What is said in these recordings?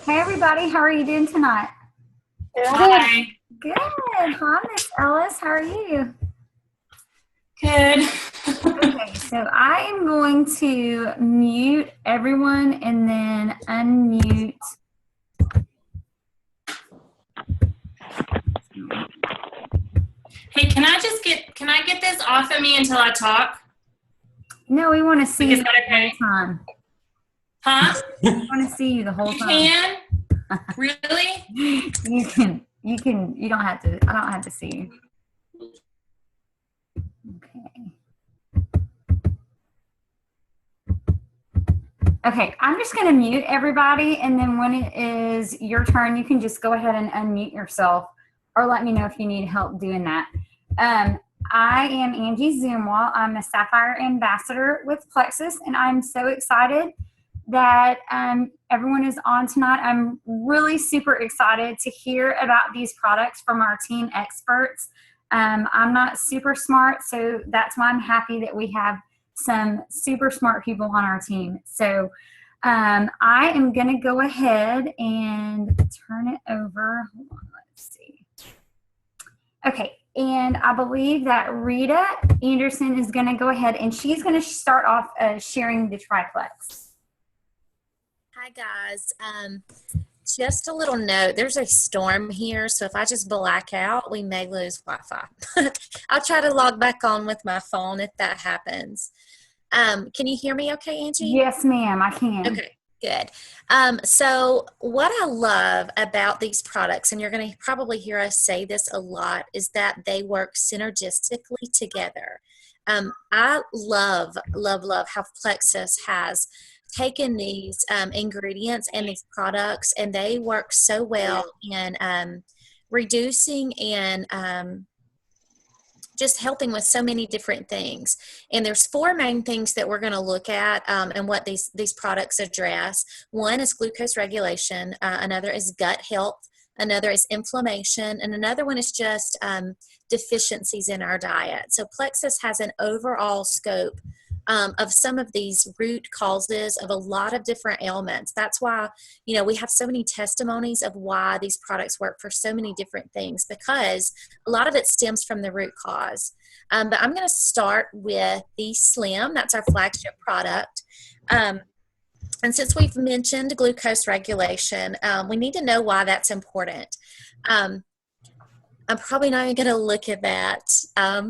Hey everybody, how are you doing tonight? Hi. Good. Hi, Miss Ellis. How are you? Good. Okay, so I am going to mute everyone and then unmute. Hey, can I get this off of me until I talk? No, we want to see Is you that the whole okay? time. Huh? We want to see you the whole You time. can? Really? You don't have to, I don't have to see you. Okay, I'm just going to mute everybody, and then when it is your turn, you can just go ahead and unmute yourself, or let me know if you need help doing that. I am Angie Zoomwall. I'm a Sapphire Ambassador with Plexus, and I'm so excited that everyone is on tonight. I'm really super excited to hear about these products from our team experts. I'm not super smart, so that's why I'm happy that we have some super smart people on our team. So I am going to go ahead and turn it over. Hold on, let's see. Okay, and I believe that Rita Anderson is going to go ahead and she's going to start off sharing the Triplex. Hi guys, just a little note, there's a storm here, so if I just black out, we may lose Wi-Fi. I'll try to log back on with my phone if that happens. Can you hear me okay, Angie? Yes, ma'am, I can. Okay, good. So what I love about these products, and you're going to probably hear us say this a lot, is that they work synergistically together. I love how Plexus has taken these ingredients and these products, and they work so well in reducing and just helping with so many different things. And there's four main things that we're going to look at and what these products address. One is glucose regulation, another is gut health, another is inflammation, and another one is just deficiencies in our diet. So Plexus has an overall scope of some of these root causes of a lot of different ailments. That's why, you know, we have so many testimonies of why these products work for so many different things, because a lot of it stems from the root cause. But I'm going to start with the Slim. That's our flagship product. And since we've mentioned glucose regulation, we need to know why that's important. I'm probably not even going to look at that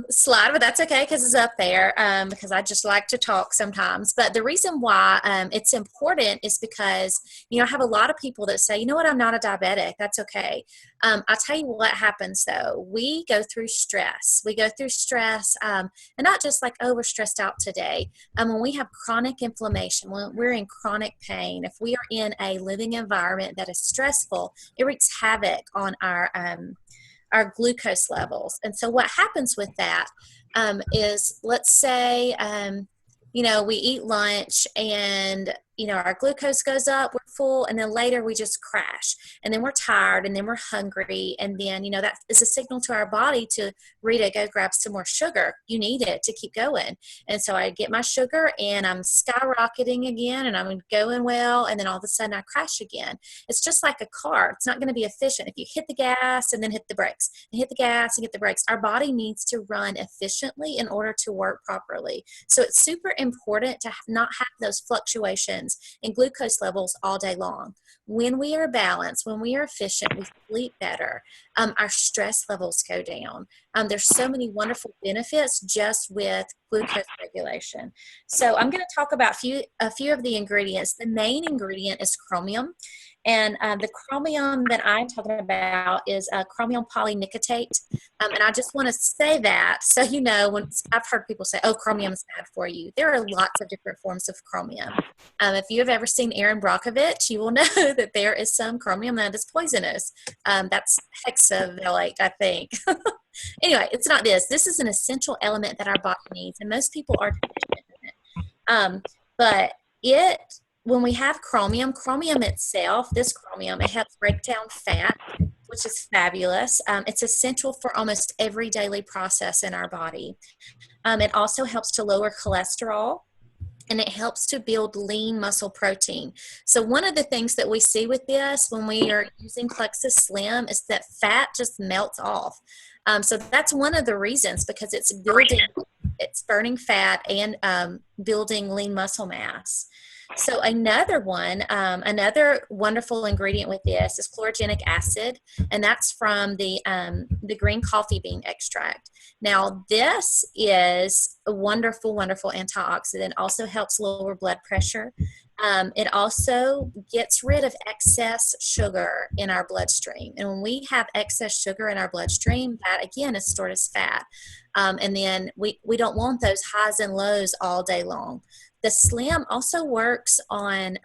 slide, but that's okay because it's up there because I just like to talk sometimes. But the reason why it's important is because, you know, I have a lot of people that say, you know what, I'm not a diabetic. That's okay. I'll tell you what happens though. We go through stress. We go through stress and not just like, oh, we're stressed out today. When we have chronic inflammation, when we're in chronic pain, if we are in a living environment that is stressful, it wreaks havoc on our glucose levels. And so what happens with that is, let's say, you know, we eat lunch and, you know, our glucose goes up, we're full, and then later we just crash. And then we're tired, and then we're hungry. And then, you know, that is a signal to our body to, Rita, go grab some more sugar. You need it to keep going. And so I get my sugar and I'm skyrocketing again and I'm going well. And then all of a sudden I crash again. It's just like a car. It's not going to be efficient. If you hit the gas and then hit the brakes and hit the gas and hit the brakes, our body needs to run efficiently in order to work properly. So it's super important to not have those fluctuations in glucose levels all day long. When we are balanced, when we are efficient, we sleep better. Our stress levels go down. There's so many wonderful benefits just with glucose regulation. So I'm going to talk about a few of the ingredients. The main ingredient is chromium. And the chromium that I'm talking about is chromium polynicotate. And I just want to say that, so you know, when I've heard people say, oh, chromium is bad for you. There are lots of different forms of chromium. If you have ever seen Aaron Brockovich, you will know that there is some chromium that is poisonous. That's hexavalate, I think. Anyway, it's not this. This is an essential element that our body needs, and most people are deficient in it. But when we have chromium itself, this chromium, it helps break down fat, which is fabulous. It's essential for almost every daily process in our body. It also helps to lower cholesterol. and it helps to build lean muscle protein. So one of the things that we see with this when we are using Plexus Slim is that fat just melts off. So that's one of the reasons, because it's burning fat and building lean muscle mass. So another one, another wonderful ingredient with this is chlorogenic acid, and that's from the green coffee bean extract. Now, this is a wonderful, wonderful antioxidant. Also helps lower blood pressure. It also gets rid of excess sugar in our bloodstream. And when we have excess sugar in our bloodstream, that again is stored as fat. And then we don't want those highs and lows all day long. The Slim also works on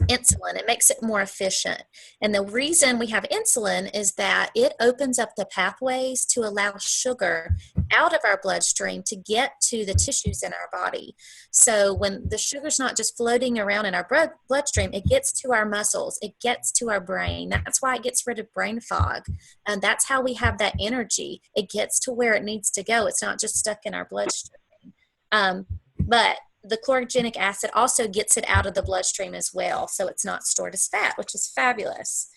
insulin. It makes it more efficient. And the reason we have insulin is that it opens up the pathways to allow sugar out of our bloodstream to get to the tissues in our body. So when the sugar's not just floating around in our bloodstream, it gets to our muscles, it gets to our brain. That's why it gets rid of brain fog. And that's how we have that energy. It gets to where it needs to go. It's not just stuck in our bloodstream. But the chlorogenic acid also gets it out of the bloodstream as well, so it's not stored as fat, which is fabulous.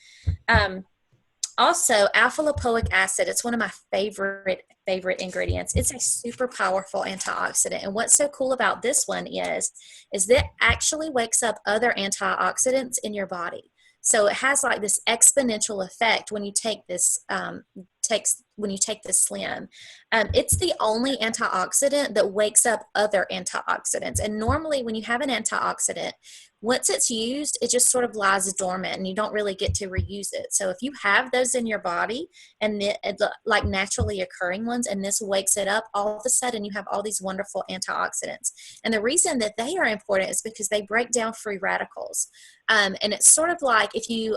Also, alpha lipoic acid, it's one of my favorite ingredients. It's a super powerful antioxidant, and what's so cool about this one is that it actually wakes up other antioxidants in your body. So it has like this exponential effect when you take this Slim. It's the only antioxidant that wakes up other antioxidants. And normally when you have an antioxidant, once it's used, it just sort of lies dormant and you don't really get to reuse it. So if you have those in your body and like naturally occurring ones, and this wakes it up, all of a sudden you have all these wonderful antioxidants. And the reason that they are important is because they break down free radicals. And it's sort of like if you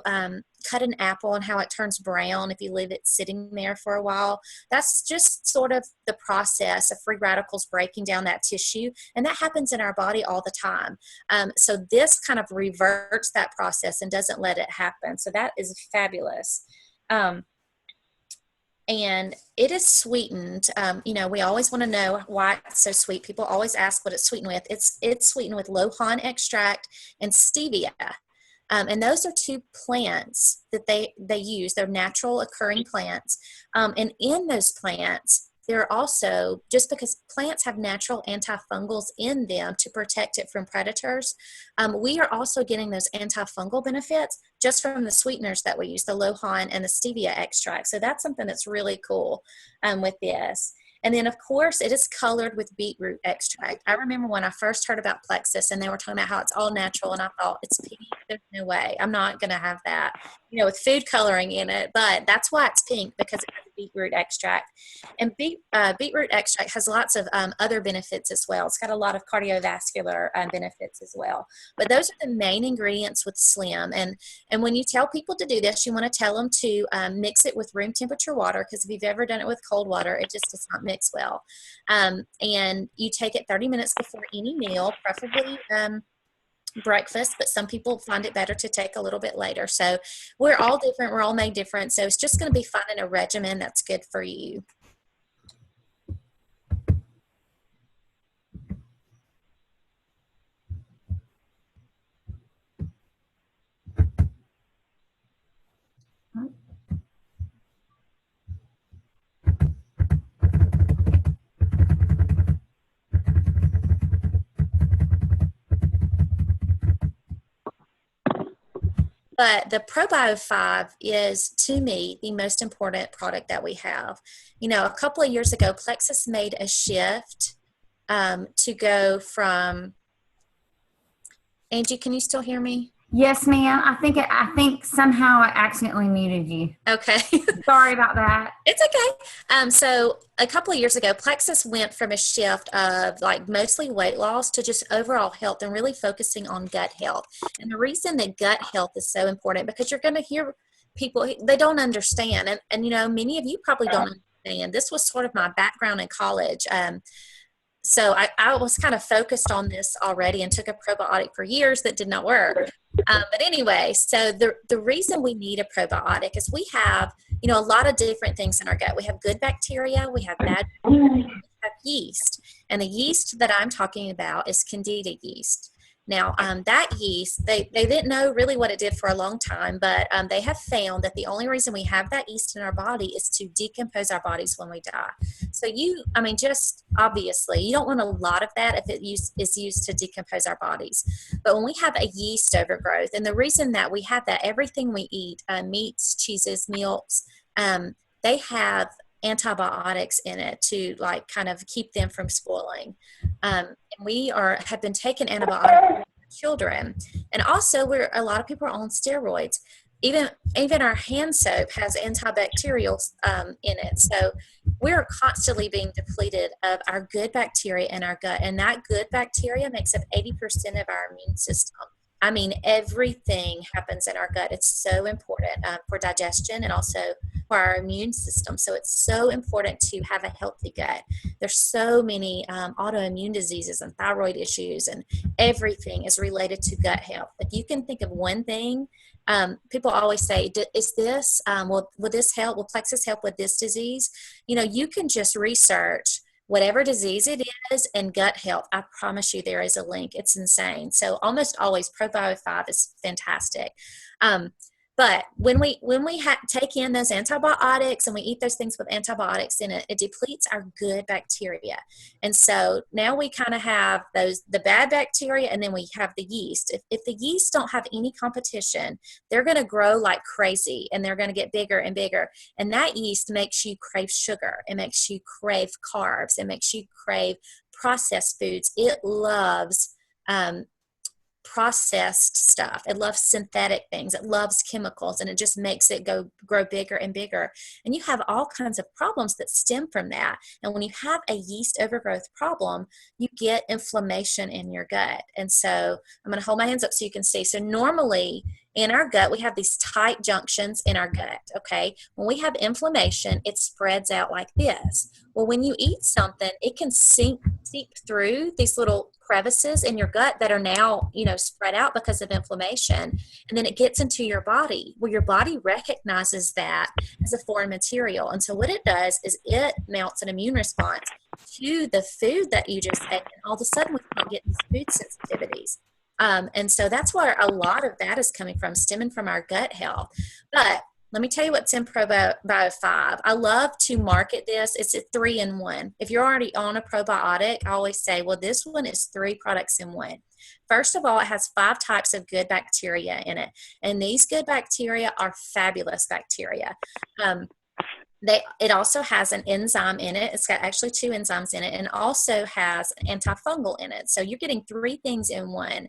cut an apple and how it turns brown if you leave it sitting there for a while. That's just sort of the process of free radicals breaking down that tissue, and that happens in our body all the time. So this kind of reverts that process and doesn't let it happen. So that is fabulous. And it is sweetened. We always want to know why it's so sweet. People always ask what it's sweetened with. It's sweetened with lohan extract and stevia. And those are two plants that they use. They're natural occurring plants. And in those plants, they're also, just because plants have natural antifungals in them to protect it from predators, we are also getting those antifungal benefits just from the sweeteners that we use, the lohan and the stevia extract. So that's something that's really cool with this. And then, of course, it is colored with beetroot extract. I remember when I first heard about Plexus and they were talking about how it's all natural, and I thought, it's pink. There's no way. I'm not going to have that, with food coloring in it. But that's why it's pink, because it has beetroot extract. And beetroot extract has lots of other benefits as well. It's got a lot of cardiovascular benefits as well. But those are the main ingredients with Slim. And when you tell people to do this, you want to tell them to mix it with room temperature water, because if you've ever done it with cold water, it just does not mix well. And you take it 30 minutes before any meal, preferably breakfast, but some people find it better to take a little bit later. So we're all different. We're all made different. So it's just going to be finding a regimen that's good for you. But the ProBio 5 is, to me, the most important product that we have. A couple of years ago, Plexus made a shift to go from, Angie, can you still hear me? Yes, ma'am. I think somehow I accidentally muted you. Okay. Sorry about that. It's okay. So a couple of years ago, Plexus went from a shift of like mostly weight loss to just overall health and really focusing on gut health. And the reason that gut health is so important, because you're going to hear people, they don't understand. And many of you probably don't understand. This was sort of my background in college. So I was kind of focused on this already and took a probiotic for years that did not work. But anyway, so the reason we need a probiotic is we have, a lot of different things in our gut. We have good bacteria, we have bad bacteria, we have yeast. And the yeast that I'm talking about is Candida yeast. Now, that yeast, they didn't know really what it did for a long time, but they have found that the only reason we have that yeast in our body is to decompose our bodies when we die. So just obviously, you don't want a lot of that if it is used to decompose our bodies. But when we have a yeast overgrowth, and the reason that we have that, everything we eat, meats, cheeses, milks, they have antibiotics in it to like kind of keep them from spoiling. And we have been taking antibiotics for children, and also a lot of people are on steroids. Even our hand soap has antibacterials in it. So we're constantly being depleted of our good bacteria in our gut, and that good bacteria makes up 80% of our immune system. I mean, everything happens in our gut. It's so important for digestion and also for our immune system. So it's so important to have a healthy gut. There's so many autoimmune diseases and thyroid issues, and everything is related to gut health. If you can think of one thing, people always say, is this, will this help? Will Plexus help with this disease? You can just research whatever disease it is and gut health. I promise you there is a link. It's insane. So almost always Probio 5 is fantastic. But when we take in those antibiotics and we eat those things with antibiotics in it, it depletes our good bacteria. And so now we kind of have the bad bacteria, and then we have the yeast. If the yeast don't have any competition, they're going to grow like crazy, and they're going to get bigger and bigger. And that yeast makes you crave sugar. It makes you crave carbs. It makes you crave processed foods. It loves processed stuff. It loves synthetic things. It loves chemicals, and it just makes it grow bigger and bigger. And you have all kinds of problems that stem from that. And when you have a yeast overgrowth problem, you get inflammation in your gut. And so I'm going to hold my hands up so you can see. So normally in our gut, we have these tight junctions in our gut, okay? When we have inflammation, it spreads out like this. Well, when you eat something, it can seep through these little crevices in your gut that are now, spread out because of inflammation. And then it gets into your body. Well, your body recognizes that as a foreign material. And so what it does is it mounts an immune response to the food that you just ate. And all of a sudden, we can't get these food sensitivities. And so that's where a lot of that is coming from, stemming from our gut health. But let me tell you what's in Probio 5. I love to market this. It's a 3-in-1. If you're already on a probiotic, I always say, well, this one is 3 products in 1. First of all, it has 5 types of good bacteria in it. And these good bacteria are fabulous bacteria. It also has an enzyme in it. It's got actually 2 enzymes in it, and also has antifungal in it. So you're getting 3 things in 1.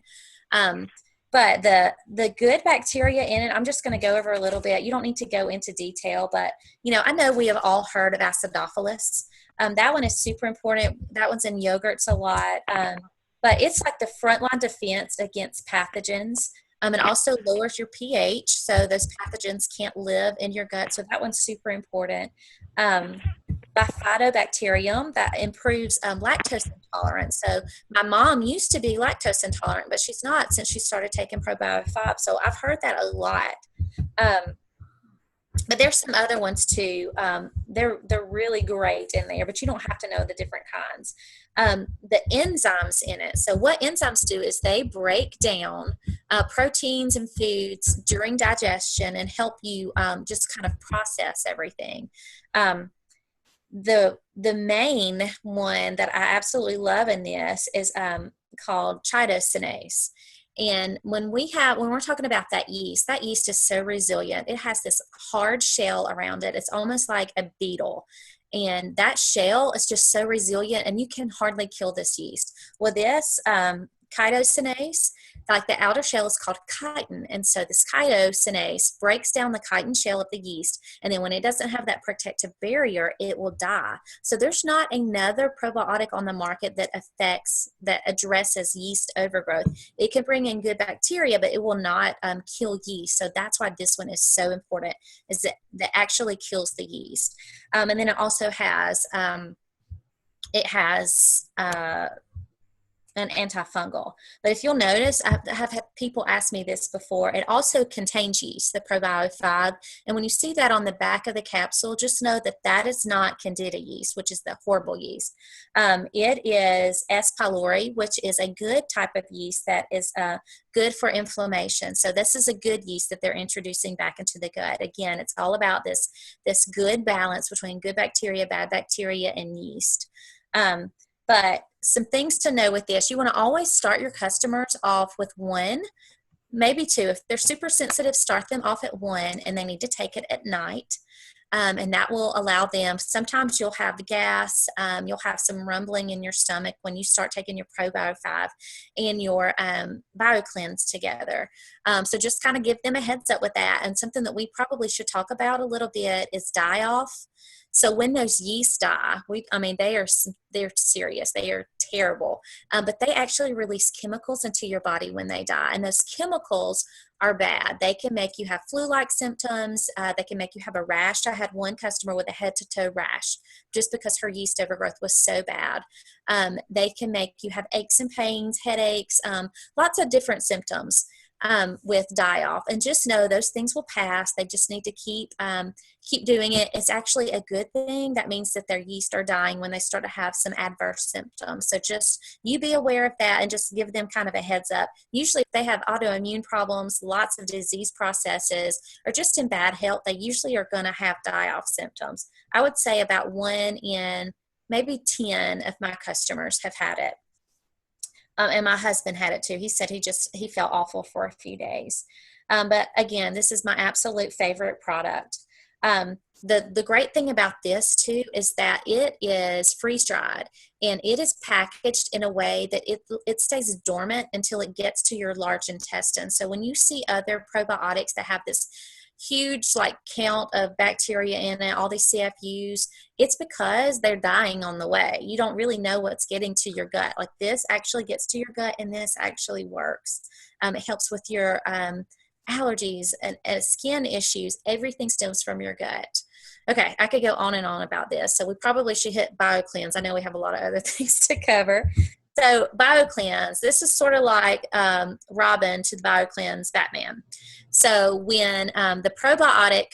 But the good bacteria in it, I'm just going to go over a little bit. You don't need to go into detail, but, I know we have all heard of acidophilus. That one is super important. That one's in yogurts a lot. But it's like the frontline defense against pathogens. It also lowers your pH, so those pathogens can't live in your gut. So that one's super important. Bifidobacterium, that improves lactose intolerance. So my mom used to be lactose intolerant, but she's not since she started taking Probio 5. So I've heard that a lot. But there's some other ones too. They're really great in there, but you don't have to know the different kinds. The enzymes in it. So what enzymes do is they break down proteins and foods during digestion and help you just kind of process everything. The main one that I absolutely love in this is called chitosanase. And when we're talking about that yeast is so resilient. It has this hard shell around it. It's almost like a beetle. And that shell is just so resilient, and you can hardly kill this yeast. Well, this chitosanase, like the outer shell is called chitin. And so this chitosanase breaks down the chitin shell of the yeast. And then when it doesn't have that protective barrier, it will die. So there's not another probiotic on the market that addresses yeast overgrowth. It can bring in good bacteria, but it will not kill yeast. So that's why this one is so important, is that actually kills the yeast. And then it also has, an antifungal. But if you'll notice, I have had people ask me this before, it also contains yeast, the Probio 5. And when you see that on the back of the capsule, just know that that is not Candida yeast, which is the horrible yeast. It is S. pylori, which is a good type of yeast that is good for inflammation. So this is a good yeast that they're introducing back into the gut. Again, it's all about this good balance between good bacteria, bad bacteria, and yeast. But some things to know with this, you want to always start your customers off with 1, maybe 2. If they're super sensitive, start them off at 1, and they need to take it at night. And that will allow them, sometimes you'll have gas, you'll have some rumbling in your stomach when you start taking your Probio 5 and your BioCleanse together. So just kind of give them a heads up with that. And something that we probably should talk about a little bit is die-off. So when those yeast die, they're serious. They are terrible. But they actually release chemicals into your body when they die. And those chemicals are bad. They can make you have flu-like symptoms. They can make you have a rash. I had one customer with a head-to-toe rash just because her yeast overgrowth was so bad. They can make you have aches and pains, headaches, lots of different symptoms with die-off. And just know those things will pass. They just need to keep doing it. It's actually a good thing. That means that their yeast are dying when they start to have some adverse symptoms. So just you be aware of that and just give them kind of a heads up. Usually if they have autoimmune problems, lots of disease processes, or just in bad health, they usually are going to have die-off symptoms. I would say about 1 in maybe 10 of my customers have had it. And my husband had it too. He said he felt awful for a few days. But again, this is my absolute favorite product. The great thing about this too is that it is freeze dried and it is packaged in a way that it stays dormant until it gets to your large intestine. So when you see other probiotics that have this huge count of bacteria in it, all these CFUs, it's because they're dying on the way. You don't really know what's getting to your gut. This actually gets to your gut, and this actually works. It helps with your allergies and skin issues. Everything stems from your gut. Okay, I could go on and on about this. So we probably should hit BioCleanse. I know we have a lot of other things to cover. So BioCleanse, this is sort of like Robin to the BioCleanse Batman. So when the probiotic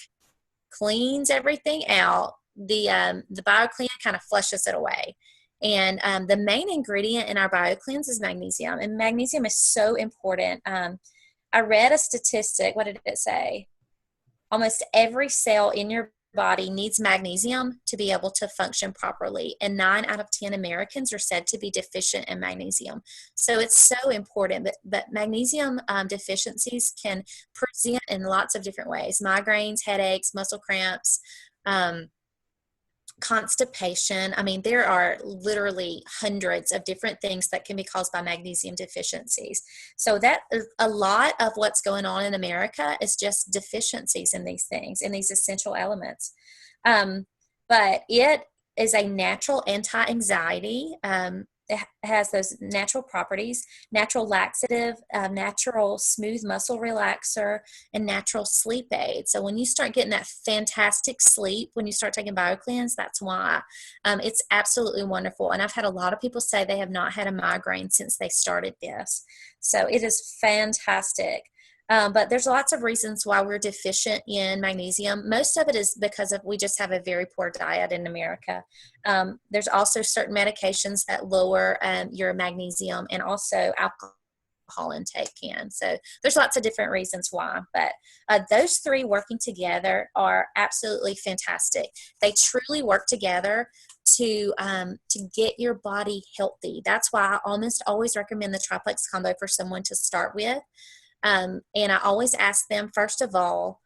cleans everything out, the BioCleanse kind of flushes it away. And the main ingredient in our BioCleanse is magnesium. And magnesium is so important. I read a statistic. What did it say? Almost every cell in your body needs magnesium to be able to function properly, and 9 out of 10 Americans are said to be deficient in magnesium. So it's so important, but magnesium deficiencies can present in lots of different ways: migraines, headaches, muscle cramps, constipation. There are literally hundreds of different things that can be caused by magnesium deficiencies. So that a lot of what's going on in America is just deficiencies in these things, in these essential elements. But it is a natural anti-anxiety. It has those natural properties: natural laxative, natural smooth muscle relaxer, and natural sleep aid. So when you start getting that fantastic sleep, when you start taking BioCleanse, that's why. It's absolutely wonderful. And I've had a lot of people say they have not had a migraine since they started this. So it is fantastic. But there's lots of reasons why we're deficient in magnesium. Most of it is because we just have a very poor diet in America. There's also certain medications that lower your magnesium, and also alcohol intake can. So there's lots of different reasons why. But those 3 working together are absolutely fantastic. They truly work together to get your body healthy. That's why I almost always recommend the Triplex combo for someone to start with. And I always ask them, first of all,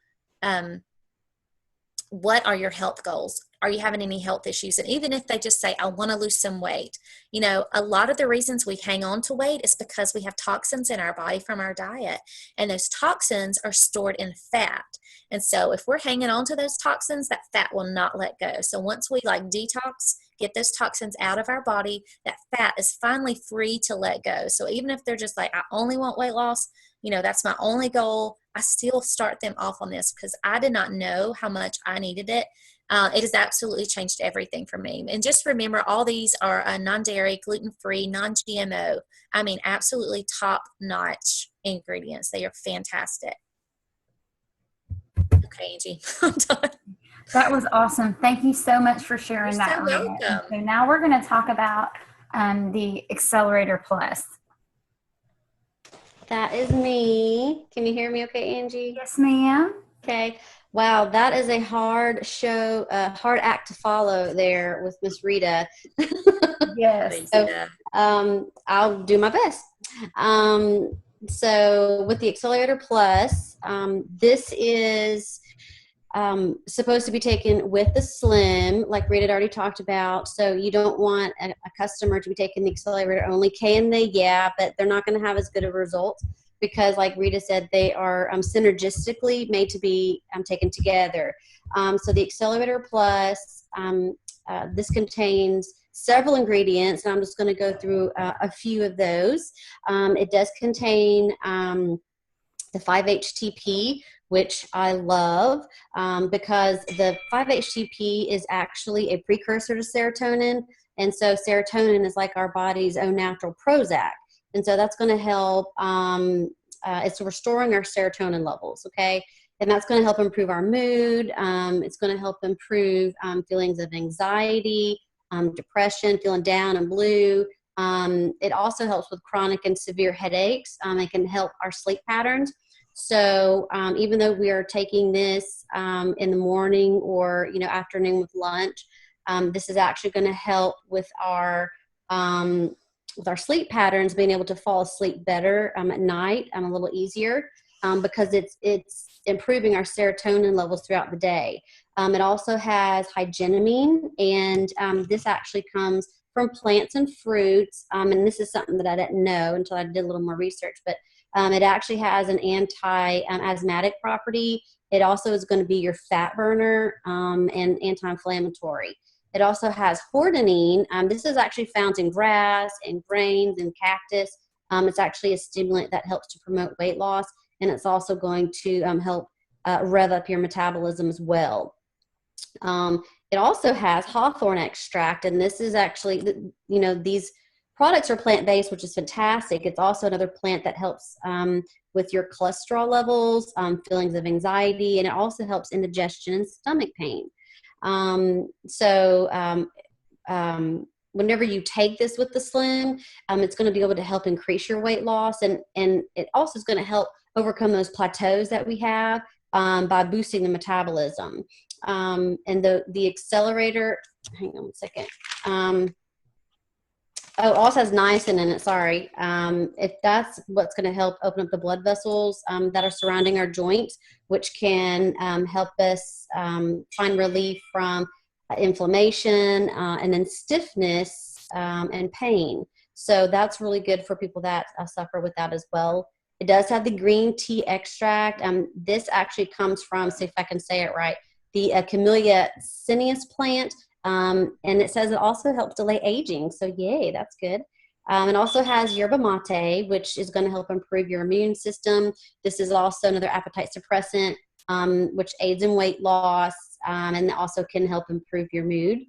what are your health goals? Are you having any health issues? And even if they just say, I want to lose some weight, a lot of the reasons we hang on to weight is because we have toxins in our body from our diet. And those toxins are stored in fat. And so if we're hanging on to those toxins, that fat will not let go. So once we detox, get those toxins out of our body, that fat is finally free to let go. So even if they're just I only want weight loss, that's my only goal, I still start them off on this because I did not know how much I needed it. It has absolutely changed everything for me. And just remember, all these are non-dairy, gluten-free, non-GMO. I mean, absolutely top-notch ingredients. They are fantastic. Okay, Angie, I'm done. That was awesome. Thank you so much for sharing You're that. so Rita. welcome. So now we're going to talk about the Accelerator Plus. That is me. Can you hear me okay, Angie? Yes, ma'am. Okay. Wow, that is a hard show, hard act to follow there with Miss Rita. Yes. So, I'll do my best. So with the Accelerator Plus, this is supposed to be taken with the Slim, like Rita had already talked about. So you don't want a customer to be taking the Accelerator only. Can they? Yeah, but they're not going to have as good of results because, like Rita said, they are synergistically made to be taken together. So the Accelerator Plus, this contains several ingredients, and I'm just going to go through a few of those. It does contain the 5-HTP, which I love because the 5-HTP is actually a precursor to serotonin. And so serotonin is like our body's own natural Prozac. And so that's going to help, it's restoring our serotonin levels, okay? And that's going to help improve our mood. It's going to help improve feelings of anxiety, depression, feeling down and blue. It also helps with chronic and severe headaches. It can help our sleep patterns. So even though we are taking this in the morning or afternoon with lunch, this is actually going to help with our sleep patterns, being able to fall asleep better at night a little easier because it's improving our serotonin levels throughout the day. It also has hygienamine, and this actually comes from plants and fruits, and this is something that I didn't know until I did a little more research, but it actually has an anti-asthmatic property. It also is going to be your fat burner and anti-inflammatory. It also has hordenine. This is actually found in grass and grains and cactus. It's actually a stimulant that helps to promote weight loss, and it's also going to help rev up your metabolism as well. It also has hawthorn extract, and this is actually, these products are plant-based, which is fantastic. It's also another plant that helps with your cholesterol levels, feelings of anxiety, and it also helps indigestion and stomach pain. Whenever you take this with the Slim, it's going to be able to help increase your weight loss, and it also is going to help overcome those plateaus that we have by boosting the metabolism. And the Accelerator, hang on a second. It also has niacin in it, sorry. If that's what's going to help open up the blood vessels that are surrounding our joints, which can help us find relief from inflammation and then stiffness and pain. So that's really good for people that suffer with that as well. It does have the green tea extract. This actually comes from, see if I can say it right, the Camellia cineus plant. And it says it also helps delay aging. So yay, that's good. It also has yerba mate, which is going to help improve your immune system. This is also another appetite suppressant, which aids in weight loss, and also can help improve your mood.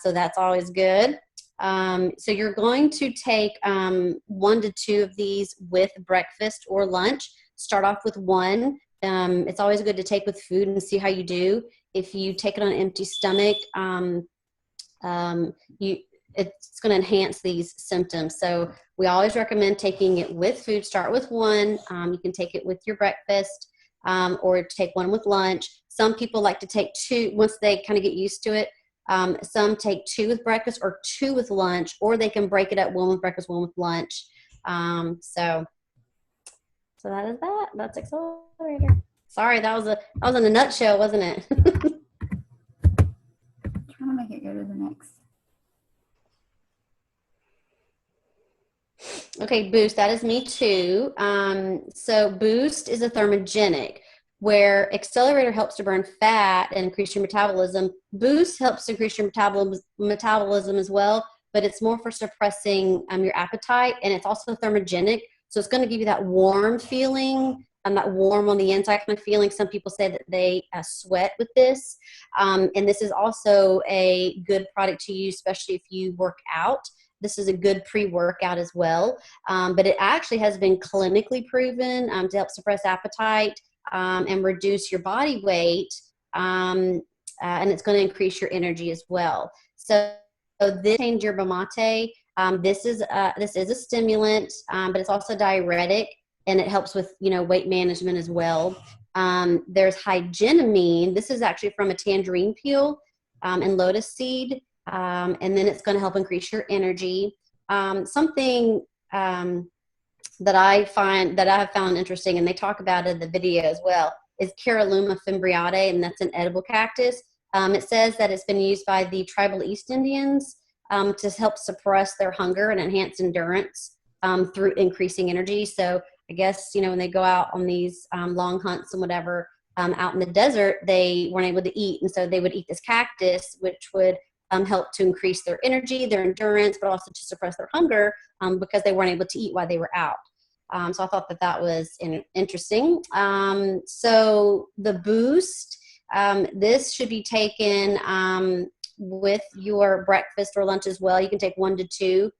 So that's always good. So you're going to take 1 to 2 of these with breakfast or lunch. Start off with 1. It's always good to take with food and see how you do. If you take it on an empty stomach, it's going to enhance these symptoms. So we always recommend taking it with food. Start with 1. You can take it with your breakfast or take 1 with lunch. Some people like to take 2 once they kind of get used to it. Some take 2 with breakfast or 2 with lunch, or they can break it up, 1 with breakfast, 1 with lunch. So that is that. That's Accelerator. Sorry, that was in a nutshell, wasn't it? Trying to make it go to the next. Okay, Boost, that is me too. So Boost is a thermogenic, where Accelerator helps to burn fat and increase your metabolism. Boost helps to increase your metabolism as well, but it's more for suppressing your appetite, and it's also thermogenic. So it's going to give you that warm feeling that warm on the inside kind of feeling. Some people say that they sweat with this. And this is also a good product to use, especially if you work out. This is a good pre-workout as well. But it actually has been clinically proven to help suppress appetite and reduce your body weight. And it's going to increase your energy as well. So this change yerba mate. This is a stimulant, but it's also diuretic, and it helps with, weight management as well. There's hygienamine. This is actually from a tangerine peel and lotus seed, and then it's going to help increase your energy. Something that I have found interesting, and they talk about it in the video as well, is Caralluma fimbriata, and that's an edible cactus. It says that it's been used by the tribal East Indians to help suppress their hunger and enhance endurance through increasing energy. So I guess, when they go out on these long hunts and whatever out in the desert, they weren't able to eat. And so they would eat this cactus, which would help to increase their energy, their endurance, but also to suppress their hunger because they weren't able to eat while they were out. So I thought that was interesting. So the Boost, this should be taken with your breakfast or lunch as well. You can take 1 to 2.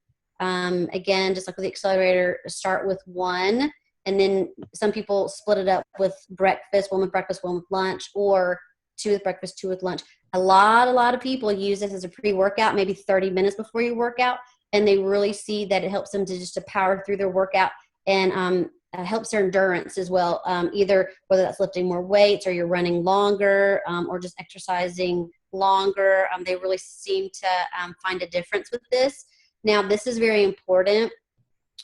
Again, just like with the Accelerator, start with 1, and then some people split it up with breakfast, 1 with breakfast, 1 with lunch, or 2 with breakfast, 2 with lunch. A lot of people use this as a pre-workout, maybe 30 minutes before you work out, and they really see that it helps them to power through their workout and helps their endurance as well, either whether that's lifting more weights or you're running longer or just exercising longer. They really seem to find a difference with this. Now, this is very important.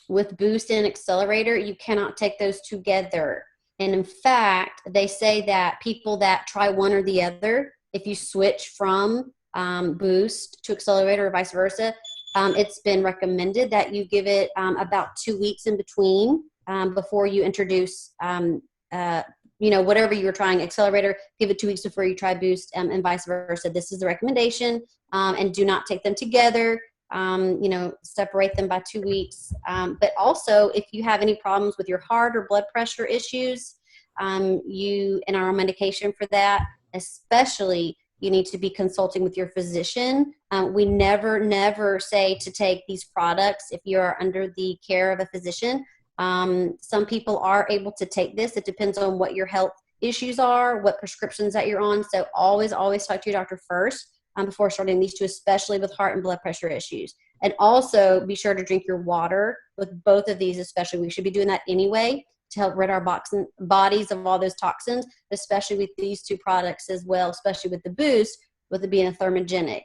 With Boost and Accelerator, you cannot take those together. And in fact, they say that people that try one or the other, if you switch from Boost to Accelerator or vice versa, it's been recommended that you give it about 2 weeks in between before you introduce, whatever you were trying, Accelerator, give it 2 weeks before you try Boost and vice versa. This is the recommendation, and do not take them together. Separate them by 2 weeks. But also, if you have any problems with your heart or blood pressure issues, you are on medication for that, especially you need to be consulting with your physician. We never say to take these products if you are under the care of a physician. Some people are able to take this. It depends on what your health issues are, what prescriptions that you're on. So always talk to your doctor first before starting these two, especially with heart and blood pressure issues. And also be sure to drink your water with both of these, especially. We should be doing that anyway to help rid our bodies of all those toxins, especially with these two products as well, especially with the Boost, with it being a thermogenic.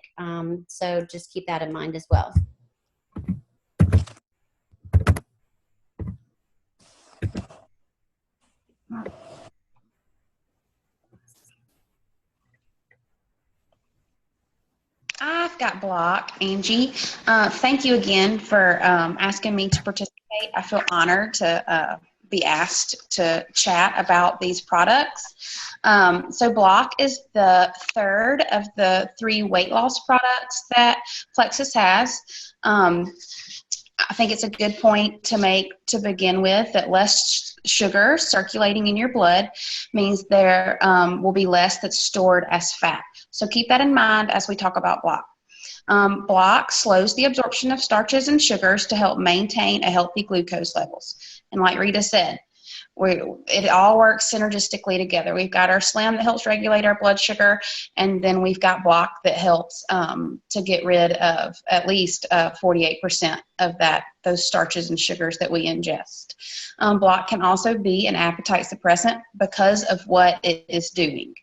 So just keep that in mind as well. I've got block, Angie. Thank you again for asking me to participate. I feel honored to be asked to chat about these products. So block is the third of the 3 weight loss products that Plexus has. I think it's a good point to make to begin with that less sugar circulating in your blood means there will be less that's stored as fat. So keep that in mind as we talk about block. Block slows the absorption of starches and sugars to help maintain a healthy glucose levels. And like Rita said, it all works synergistically together. We've got our Slim that helps regulate our blood sugar, and then we've got block that helps to get rid of at least 48% of those starches and sugars that we ingest. Block can also be an appetite suppressant because of what it is doing.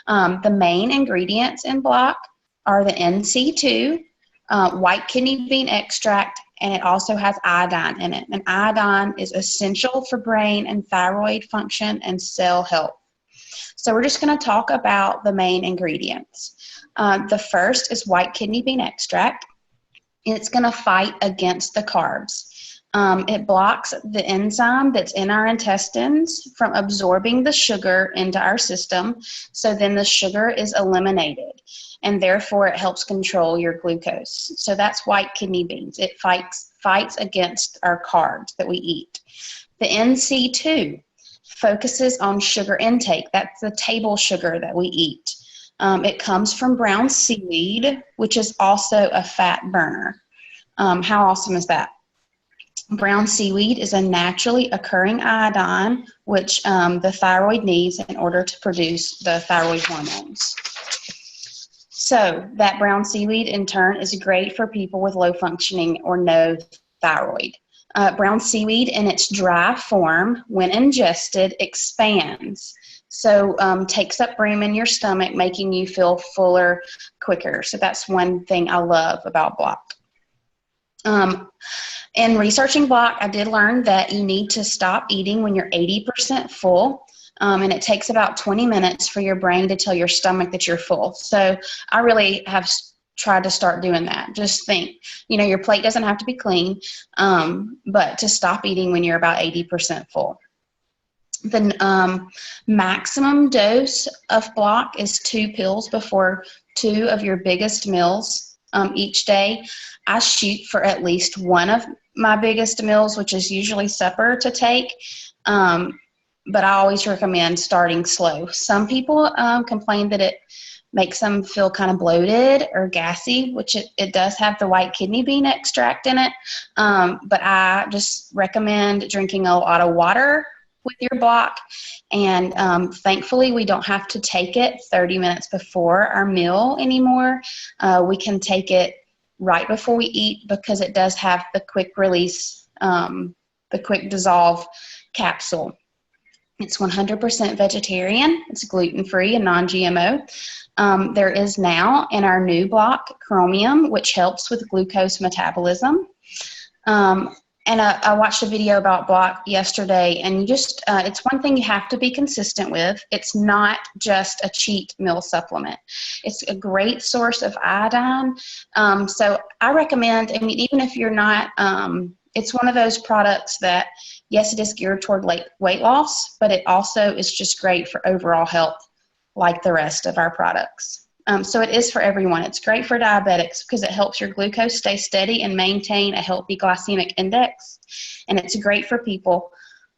The main ingredients in block are the NC2, white kidney bean extract, and it also has iodine in it. And iodine is essential for brain and thyroid function and cell health. So we're just going to talk about the main ingredients. The first is white kidney bean extract. It's going to fight against the carbs. It blocks the enzyme that's in our intestines from absorbing the sugar into our system, so then the sugar is eliminated, and therefore it helps control your glucose. So that's white kidney beans. It fights against our carbs that we eat. The NC2, focuses on sugar intake. That's the table sugar that we eat. It comes from brown seaweed, which is also a fat burner. How awesome is that? Brown seaweed is a naturally occurring iodine, which the thyroid needs in order to produce the thyroid hormones. So that brown seaweed, in turn, is great for people with low functioning or no thyroid. Brown seaweed in its dry form, when ingested, expands. So takes up room in your stomach, making you feel fuller quicker. So that's one thing I love about block. In researching block, I did learn that you need to stop eating when you're 80% full. And it takes about 20 minutes for your brain to tell your stomach that you're full. So I really have tried to start doing that. Just think, you know, your plate doesn't have to be clean, but to stop eating when you're about 80% full. The maximum dose of block is 2 pills before 2 of your biggest meals each day. I shoot for at least one of my biggest meals, which is usually supper, to take. But I always recommend starting slow. Some people complain that it makes them feel kind of bloated or gassy, which it does have the white kidney bean extract in it. But I just recommend drinking a lot of water with your block. And thankfully, we don't have to take it 30 minutes before our meal anymore. We can take it right before we eat because it does have the quick release, the quick dissolve capsule. It's 100% vegetarian. It's gluten-free and non-GMO. There is now in our new block Chromium, which helps with glucose metabolism. And I watched a video about block yesterday, and you just, it's one thing you have to be consistent with. It's not just a cheat meal supplement. It's a great source of iodine. So I recommend, I mean, even if you're not, it's one of those products that, yes, it is geared toward weight loss, but it also is just great for overall health like the rest of our products. So it is for everyone. It's great for diabetics because it helps your glucose stay steady and maintain a healthy glycemic index. And it's great for people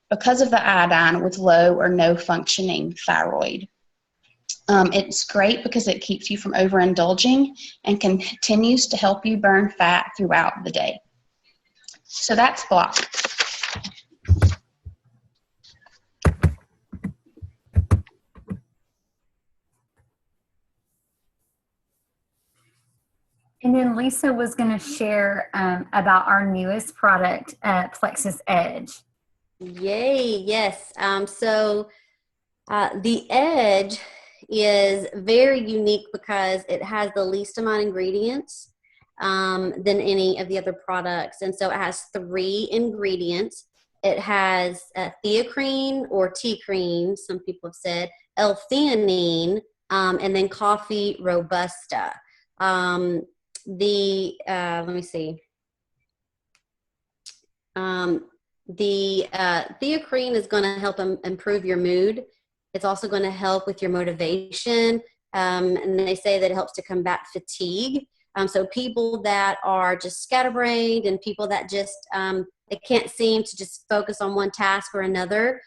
because of the iodine with low or no functioning thyroid. It's great because it keeps you from overindulging and continues to help you burn fat throughout the day. So that's block. And then Lisa was going to share about our newest product, Plexus Edge. Yay, yes. So the Edge is very unique because it has the least amount of ingredients than any of the other products. And so it has 3 ingredients. It has theacrine or tea cream, some people have said, L-theanine, and then coffee robusta. Let me see. The theacrine is going to help improve your mood. It's also going to help with your motivation. And they say that it helps to combat fatigue. So people that are just scatterbrained and people that just they can't seem to just focus on one task or another,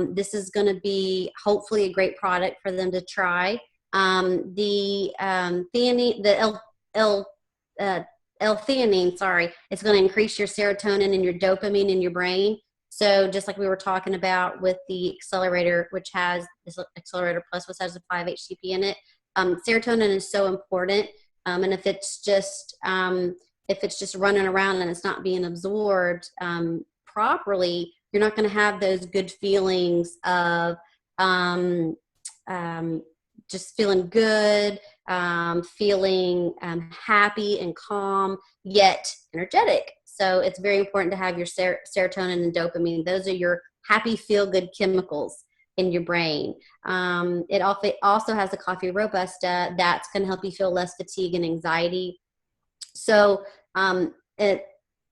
this is going to be hopefully a great product for them to try. The theanine, the L-theanine, it's going to increase your serotonin and your dopamine in your brain. So just like we were talking about with the Accelerator, which has this Accelerator Plus, which has a 5-HTP in it, serotonin is so important. And if it's just running around and it's not being absorbed properly, you're not going to have those good feelings of just feeling good, feeling happy and calm, yet energetic. So it's very important to have your serotonin and dopamine. Those are your happy, feel-good chemicals in your brain. It also has the coffee robusta that's going to help you feel less fatigue and anxiety. So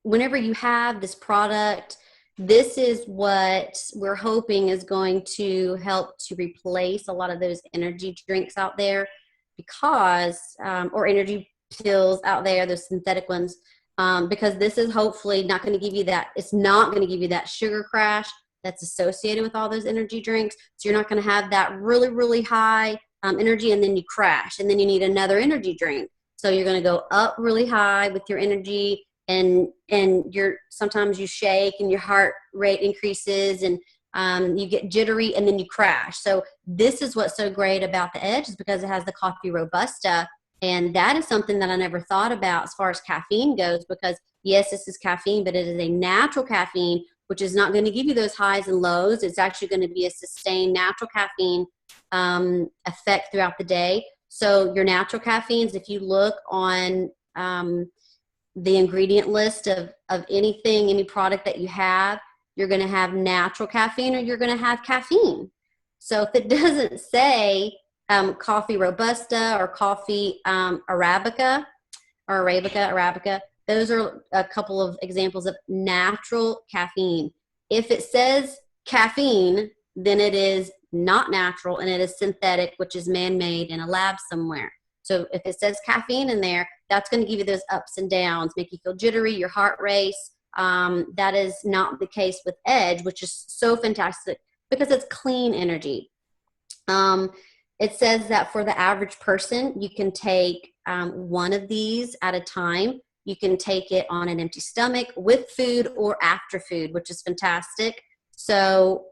whenever you have this product, this is what we're hoping is going to help to replace a lot of those energy drinks out there, because or energy pills out there, those synthetic ones, because this is hopefully not going to give you that. It's not going to give you that sugar crash, that's associated with all those energy drinks. So you're not going to have that really, really high energy and then you crash and then you need another energy drink. So you're going to go up really high with your energy and sometimes you shake and your heart rate increases and you get jittery and then you crash. So this is what's so great about the Edge, is because it has the coffee Robusta. And that is something that I never thought about as far as caffeine goes, because yes, this is caffeine, but it is a natural caffeine, which is not going to give you those highs and lows. It's actually going to be a sustained natural caffeine effect throughout the day. So your natural caffeines, if you look on the ingredient list of anything, any product that you have, you're going to have natural caffeine or you're going to have caffeine. So if it doesn't say coffee Robusta or coffee Arabica, those are a couple of examples of natural caffeine. If it says caffeine, then it is not natural and it is synthetic, which is man-made in a lab somewhere. So if it says caffeine in there, that's going to give you those ups and downs, make you feel jittery, your heart race. That is not the case with Edge, which is so fantastic because it's clean energy. It says that for the average person, you can take one of these at a time. You can take it on an empty stomach, with food, or after food, which is fantastic. So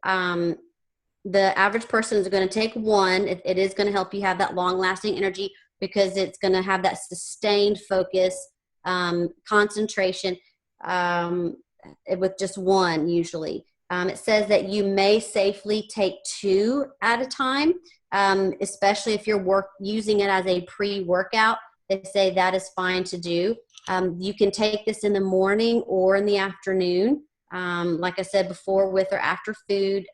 the average person is going to take one. It is going to help you have that long-lasting energy because it's going to have that sustained focus, concentration with just one usually. It says that you may safely take two at a time, especially if you're using it as a pre-workout. They say that is fine to do. You can take this in the morning or in the afternoon, like I said before, with or after food.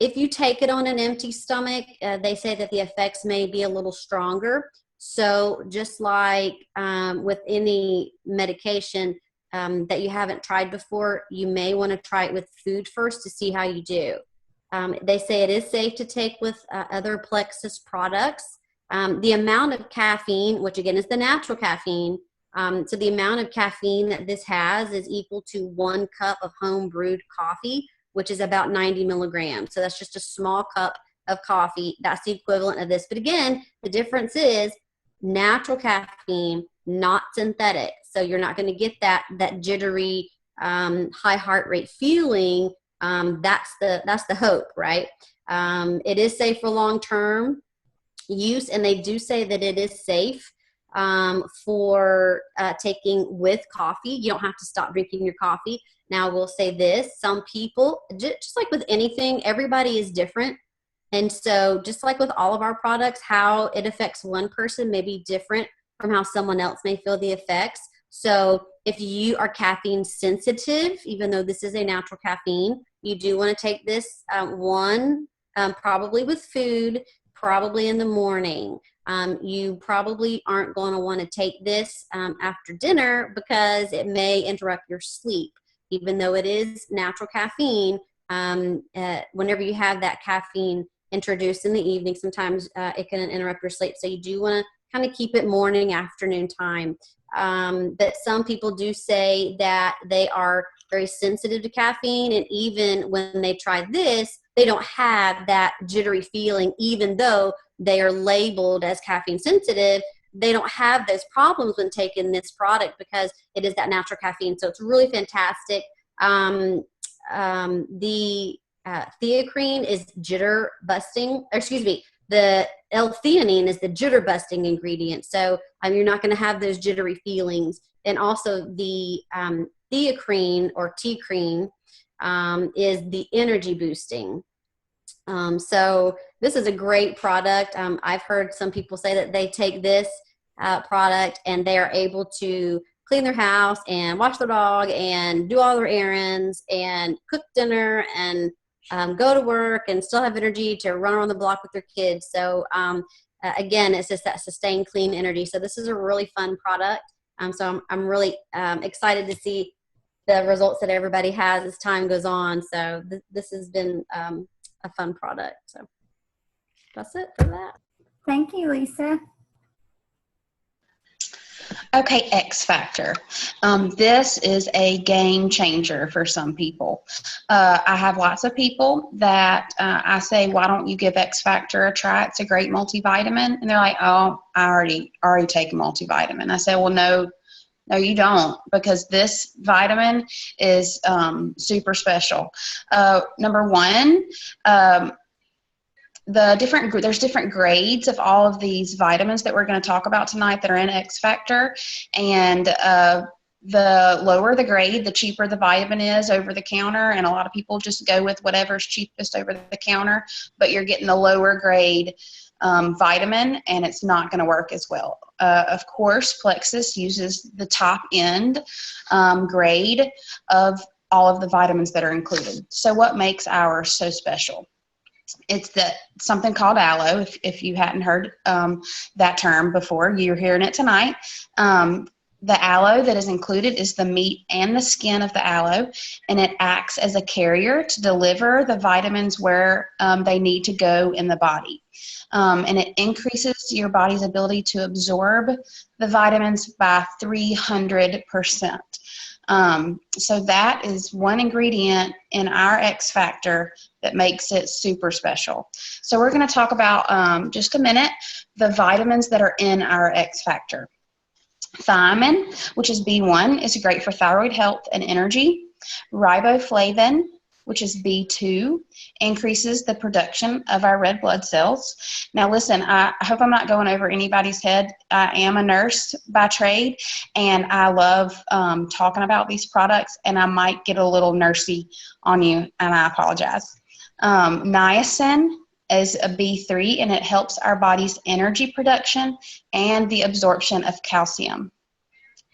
If you take it on an empty stomach, they say that the effects may be a little stronger. So just like with any medication that you haven't tried before, you may want to try it with food first to see how you do. They say it is safe to take with other Plexus products. The amount of caffeine, which again is the natural caffeine, so the amount of caffeine that this has is equal to 1 cup of home brewed coffee, which is about 90 milligrams. So that's just a small cup of coffee. That's the equivalent of this. But again, the difference is natural caffeine, not synthetic. So you're not going to get that jittery, high heart rate feeling. That's the hope, right? It is safe for long-term use, and they do say that it is safe for taking with coffee. You don't have to stop drinking your coffee. Now, we'll say this, some people, just like with anything, everybody is different. And so just like with all of our products, how it affects one person may be different from how someone else may feel the effects. So if you are caffeine sensitive, even though this is a natural caffeine, you do want to take this probably with food, probably in the morning. You probably aren't going to want to take this after dinner because it may interrupt your sleep. Even though it is natural caffeine, whenever you have that caffeine introduced in the evening, sometimes it can interrupt your sleep. So you do want to kind of keep it morning, afternoon time. But some people do say that they are very sensitive to caffeine, and even when they try this, they don't have that jittery feeling, even though they are labeled as caffeine sensitive. They don't have those problems when taking this product because it is that natural caffeine. So it's really fantastic. The theacrine is jitter busting, the L-theanine is the jitter busting ingredient. So you're not going to have those jittery feelings. And also the theacrine or T-crine is the energy boosting. So this is a great product. I've heard some people say that they take this product and they are able to clean their house and wash their dog and do all their errands and cook dinner and go to work and still have energy to run around the block with their kids. So again, it's just that sustained clean energy. So this is a really fun product. So I'm really excited to see the results that everybody has as time goes on. So this has been a fun product. So that's it for that. Thank you, Lisa. Okay, XFactor. This is a game changer for some people. I have lots of people that I say, why don't you give XFactor a try? It's a great multivitamin. And they're like, oh, I already take a multivitamin. I say, well, no, you don't, because this vitamin is super special. Number one, there's different grades of all of these vitamins that we're going to talk about tonight that are in XFactor, and the lower the grade, the cheaper the vitamin is over the counter, and a lot of people just go with whatever's cheapest over the counter, but you're getting the lower grade vitamin, and it's not going to work as well. Of course, Plexus uses the top end grade of all of the vitamins that are included. So what makes ours so special? It's something called aloe. If you hadn't heard that term before, you're hearing it tonight. The aloe that is included is the meat and the skin of the aloe, and it acts as a carrier to deliver the vitamins where they need to go in the body. And it increases your body's ability to absorb the vitamins by 300%. So that is one ingredient in our XFactor that makes it super special. So we're going to talk about, just a minute, the vitamins that are in our XFactor. Thiamine, which is B1, is great for thyroid health and energy. Riboflavin, which is B2, increases the production of our red blood cells. Now listen, I hope I'm not going over anybody's head. I am a nurse by trade, and I love talking about these products, and I might get a little nursey on you, and I apologize. Niacin is a B3, and it helps our body's energy production and the absorption of calcium.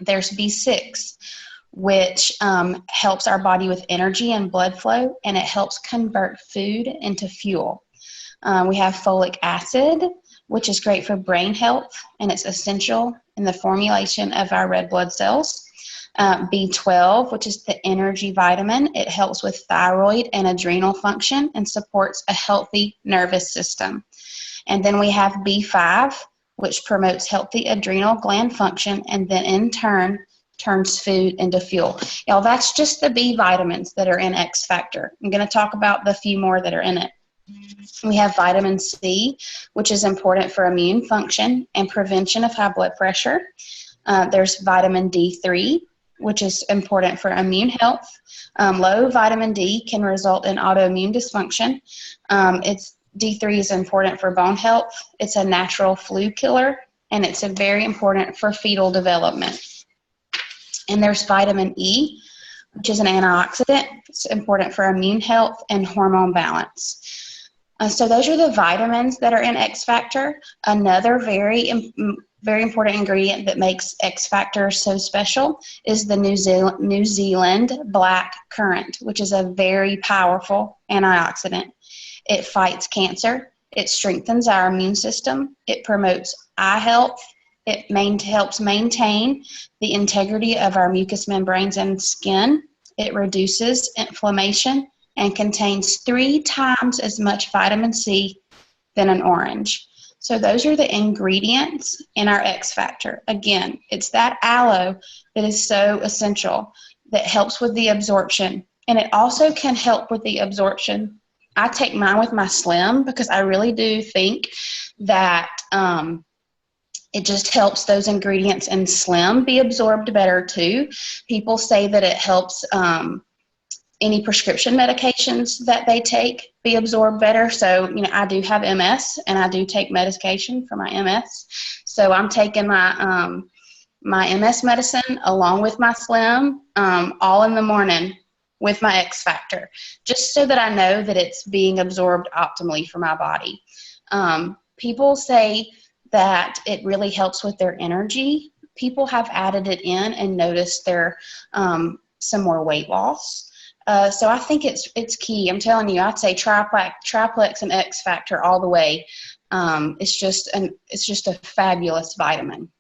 There's B6, which helps our body with energy and blood flow, and it helps convert food into fuel. We have folic acid, which is great for brain health, and it's essential in the formulation of our red blood cells. B12, which is the energy vitamin, it helps with thyroid and adrenal function and supports a healthy nervous system. And then we have B5, which promotes healthy adrenal gland function, and then in turn turns food into fuel. Y'all, that's just the B vitamins that are in XFactor. I'm going to talk about the few more that are in it. We have vitamin C, which is important for immune function and prevention of high blood pressure. There's vitamin D3, which is important for immune health. Low vitamin D can result in autoimmune dysfunction. D3 is important for bone health. It's a natural flu killer, and it's very important for fetal development. And there's vitamin E, which is an antioxidant. It's important for immune health and hormone balance. So those are the vitamins that are in XFactor. Another very important ingredient that makes XFactor so special is the New Zealand black currant, which is a very powerful antioxidant. It fights cancer. It strengthens our immune system. It promotes eye health. It helps maintain the integrity of our mucous membranes and skin. It reduces inflammation and contains 3 times as much vitamin C than an orange. So those are the ingredients in our XFactor. Again, it's that aloe that is so essential, that helps with the absorption. And it also can help with the absorption. I take mine with my Slim because I really do think that it just helps those ingredients in Slim be absorbed better too. People say that it helps any prescription medications that they take be absorbed better. So, I do have MS, and I do take medication for my MS. So I'm taking my MS medicine along with my Slim all in the morning with my XFactor, just so that I know that it's being absorbed optimally for my body. People say that it really helps with their energy. People have added it in and noticed their some more weight loss. So I think it's key. I'm telling you, I'd say Triplex and XFactor all the way. It's just a fabulous vitamin.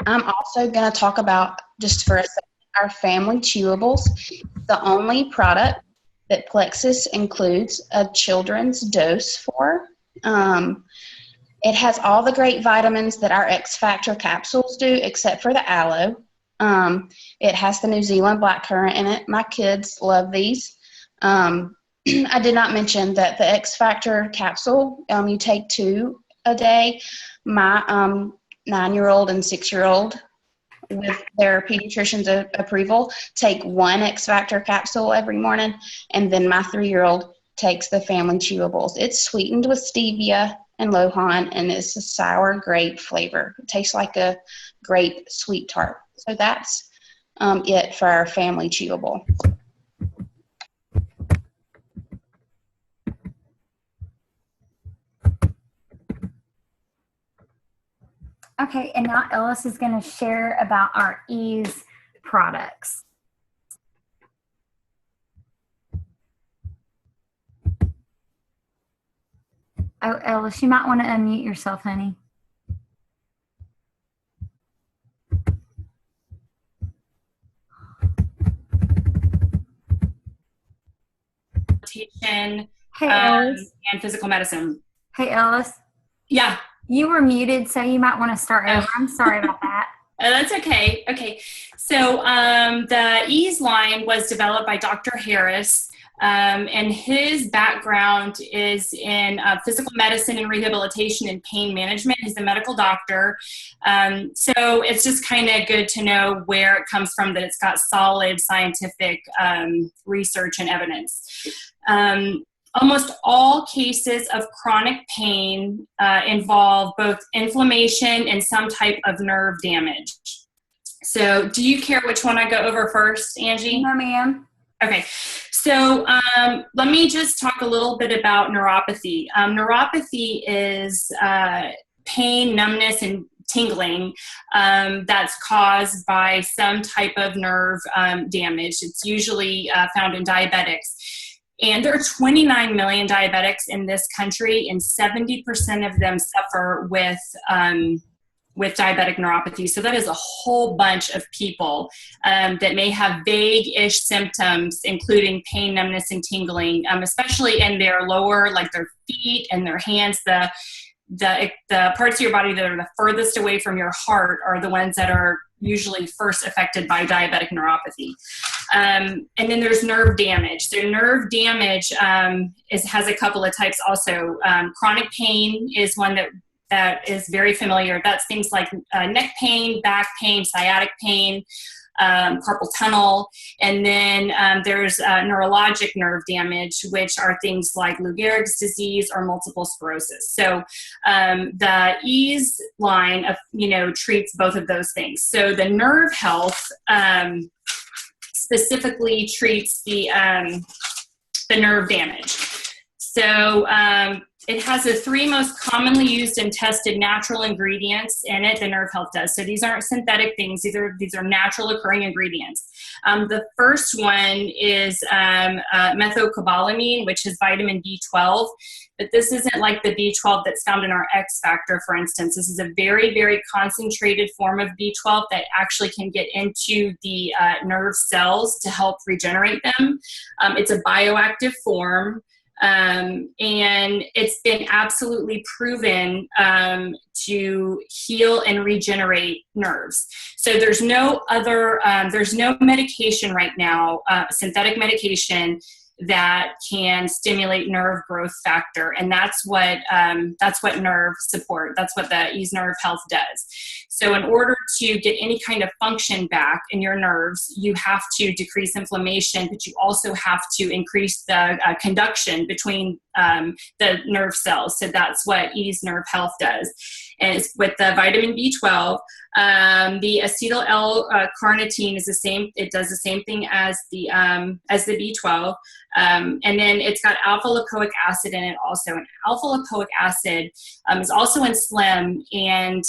I'm also going to talk about, just for a second, our family chewables. The only product that Plexus includes a children's dose for. It has all the great vitamins that our XFactor capsules do, except for the aloe. It has the New Zealand blackcurrant in it. My kids love these. I did not mention that the XFactor capsule, you take 2 a day. My 9-year-old and 6-year-old, with their pediatrician's approval, take 1 XFactor capsule every morning, and then my 3-year-old takes the family chewables. It's sweetened with stevia and lohan, and it's a sour grape flavor. It tastes like a grape sweet tart. So that's it for our family chewable. Okay, and now Ellis is going to share about our Ease products. Oh, Ellis, you might want to unmute yourself, honey. Hey, Ellis. and physical medicine. Hey, Ellis. Yeah. You were muted, so you might want to start over. I'm sorry about that. That's okay. Okay. So the Ease line was developed by Dr. Harris, and his background is in physical medicine and rehabilitation and pain management. He's a medical doctor. So it's just kind of good to know where it comes from, that it's got solid scientific research and evidence. Almost all cases of chronic pain involve both inflammation and some type of nerve damage. So do you care which one I go over first, Angie? No, ma'am. Okay. So let me just talk a little bit about neuropathy. Neuropathy is pain, numbness, and tingling that's caused by some type of nerve damage. It's usually found in diabetics. And there are 29 million diabetics in this country, and 70% of them suffer with diabetic neuropathy. So that is a whole bunch of people that may have vague-ish symptoms, including pain, numbness, and tingling, especially in their lower, like their feet and their hands. The parts of your body that are the furthest away from your heart are the ones that are usually first affected by diabetic neuropathy. And then there's nerve damage. So nerve damage has a couple of types also. Chronic pain is one that is very familiar. That's things like neck pain, back pain, sciatic pain, carpal tunnel. And then there's neurologic nerve damage, which are things like Lou Gehrig's disease or multiple sclerosis. So the Ease line of, treats both of those things. So the nerve health specifically treats the nerve damage. So it has the 3 most commonly used and tested natural ingredients in it. The Nerve Health does. So these aren't synthetic things. These are natural occurring ingredients. The first one is methylcobalamin, which is vitamin B12. But this isn't like the B12 that's found in our XFactor, for instance. This is a very, very concentrated form of B12 that actually can get into the nerve cells to help regenerate them. It's a bioactive form. And it's been absolutely proven to heal and regenerate nerves. So there's no medication right now, synthetic medication, that can stimulate nerve growth factor, and that's what nerve support. That's what the Ease Nerve Health does. So in order to get any kind of function back in your nerves, you have to decrease inflammation, but you also have to increase the conduction between the nerve cells. So that's what Ease Nerve Health does. And it's with the vitamin B12. The acetyl L-carnitine is the same. It does the same thing as the B12. And then it's got alpha lipoic acid in it also. And alpha lipoic acid is also in Slim, and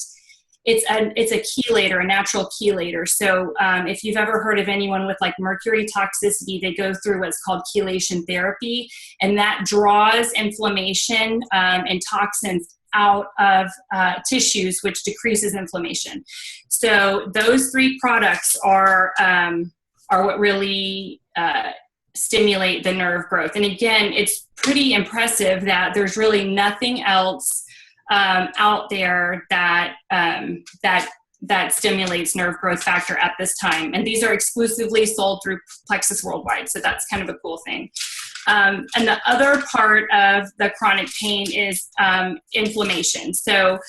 it's a chelator, a natural chelator. So if you've ever heard of anyone with like mercury toxicity, they go through what's called chelation therapy, and that draws inflammation and toxins out of tissues, which decreases inflammation. So those 3 products are what really stimulate the nerve growth. And again, it's pretty impressive that there's really nothing else out there that that stimulates nerve growth factor at this time. And these are exclusively sold through Plexus worldwide. So that's kind of a cool thing. And the other part of the chronic pain is inflammation. So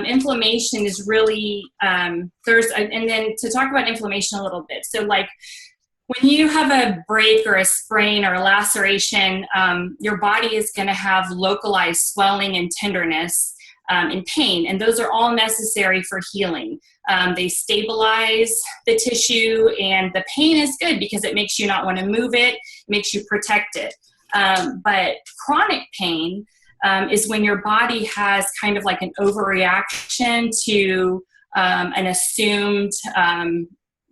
inflammation is really, and then to talk about inflammation a little bit. So like when you have a break or a sprain or a laceration, your body is going to have localized swelling and tenderness and pain, and those are all necessary for healing. They stabilize the tissue, and the pain is good because it makes you not want to move it, makes you protect it. But chronic pain is when your body has kind of like an overreaction to an assumed,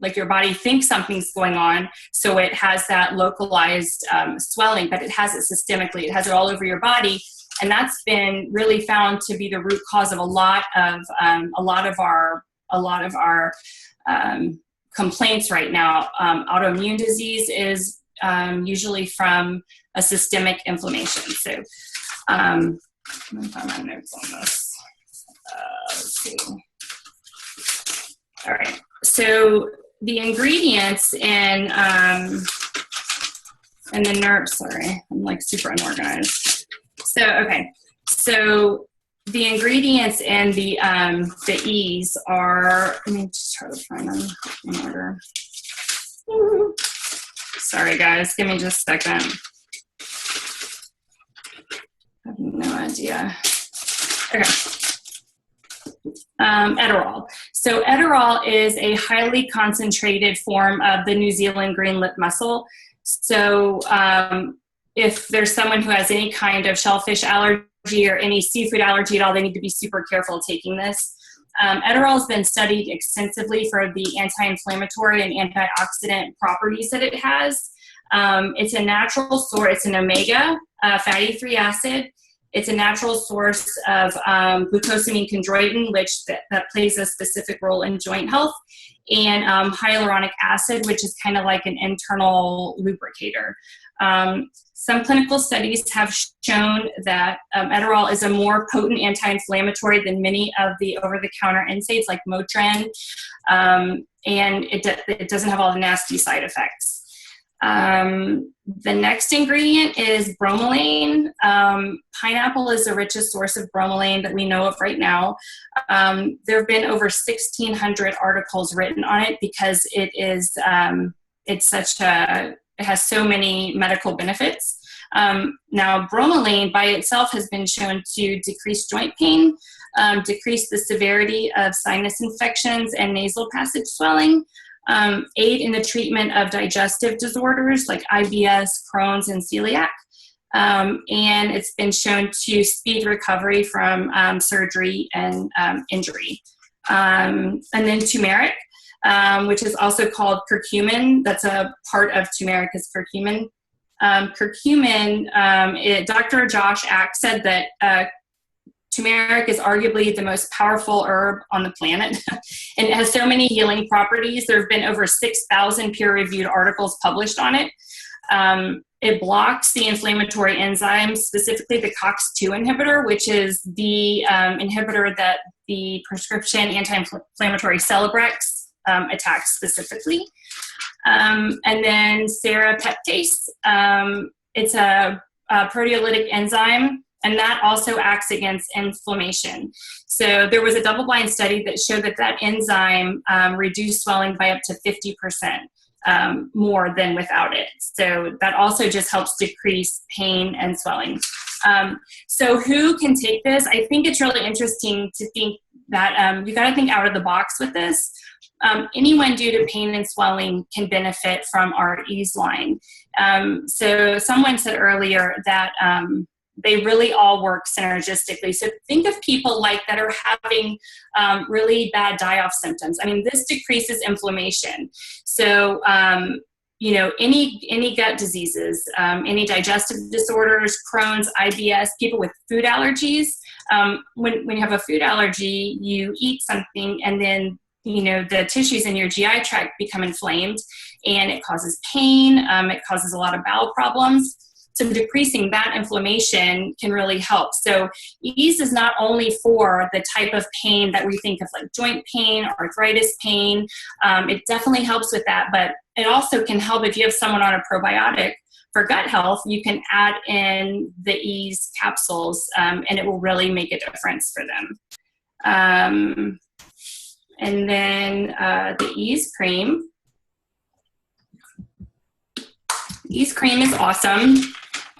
like your body thinks something's going on, so it has that localized swelling, but it has it systemically. It has it all over your body. And that's been really found to be the root cause of a lot of our complaints right now. Autoimmune disease is usually from a systemic inflammation. So let me find my notes on this. Let's see. All right. So the ingredients in the nerve. Sorry, I'm like super unorganized. So, okay, so the ingredients and the E's are, let me just try to find them in order. Sorry guys, give me just a second. I have no idea. Okay. Eterol. So Eterol is a highly concentrated form of the New Zealand green lip mussel. So, if there's someone who has any kind of shellfish allergy or any seafood allergy at all, they need to be super careful taking this. Eterol has been studied extensively for the anti-inflammatory and antioxidant properties that it has. It's a natural source. It's an omega fatty 3 acid. It's a natural source of glucosamine chondroitin, which that plays a specific role in joint health, and hyaluronic acid, which is kind of like an internal lubricator. Some clinical studies have shown that Eterol is a more potent anti-inflammatory than many of the over-the-counter NSAIDs like Motrin, and it doesn't have all the nasty side effects. The next ingredient is bromelain. Pineapple is the richest source of bromelain that we know of right now. There have been over 1,600 articles written on it because it is it has so many medical benefits. Now, bromelain by itself has been shown to decrease joint pain, decrease the severity of sinus infections and nasal passage swelling, aid in the treatment of digestive disorders like IBS, Crohn's, and celiac. And it's been shown to speed recovery from surgery and injury. And then turmeric, which is also called curcumin. That's a part of turmeric is curcumin. Curcumin, Dr. Josh Ack said that turmeric is arguably the most powerful herb on the planet, and it has so many healing properties. There have been over 6,000 peer-reviewed articles published on it. It blocks the inflammatory enzymes, specifically the COX-2 inhibitor, which is the inhibitor that the prescription anti-inflammatory Celebrex attacks specifically. And then serrapeptase, it's a proteolytic enzyme, and that also acts against inflammation. So there was a double-blind study that showed that that enzyme reduced swelling by up to 50% more than without it. So that also just helps decrease pain and swelling. So who can take this? I think it's really interesting to think that you got to think out of the box with this. Anyone due to pain and swelling can benefit from our Ease line. So someone said earlier that they really all work synergistically. So think of people like that are having really bad die-off symptoms. I mean, this decreases inflammation. So, you know, any gut diseases, any digestive disorders, Crohn's, IBS, people with food allergies. When you have a food allergy, you eat something and then, you know, the tissues in your GI tract become inflamed and it causes pain. It causes a lot of bowel problems. So decreasing that inflammation can really help. So ease is not only for the type of pain that we think of, like joint pain, arthritis pain. It definitely helps with that, but it also can help if you have someone on a probiotic for gut health. You can add in the ease capsules, and it will really make a difference for them. And then the ease cream. Ease cream is awesome.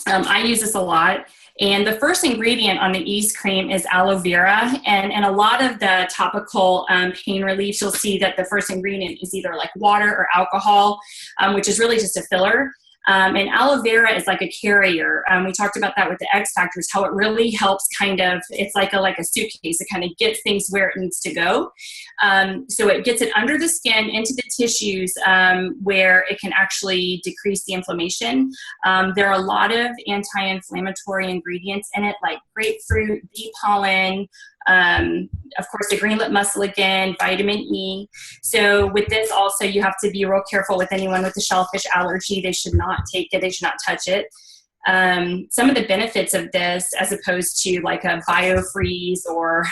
I use this a lot. And the first ingredient on the ease cream is aloe vera. And a lot of the topical pain reliefs, you'll see that the first ingredient is either like water or alcohol, which is really just a filler. And aloe vera is like a carrier. We talked about that with the XFactors, how it really helps it's like a suitcase. It kind of gets things where it needs to go. So it gets it under the skin, into the tissues, where it can actually decrease the inflammation. There are a lot of anti-inflammatory ingredients in it, like grapefruit, bee pollen, of course, the green lip mussel again, vitamin E. So with this also, you have to be real careful with anyone with a shellfish allergy. They should not take it. They should not touch it. Some of the benefits of this, as opposed to like a biofreeze or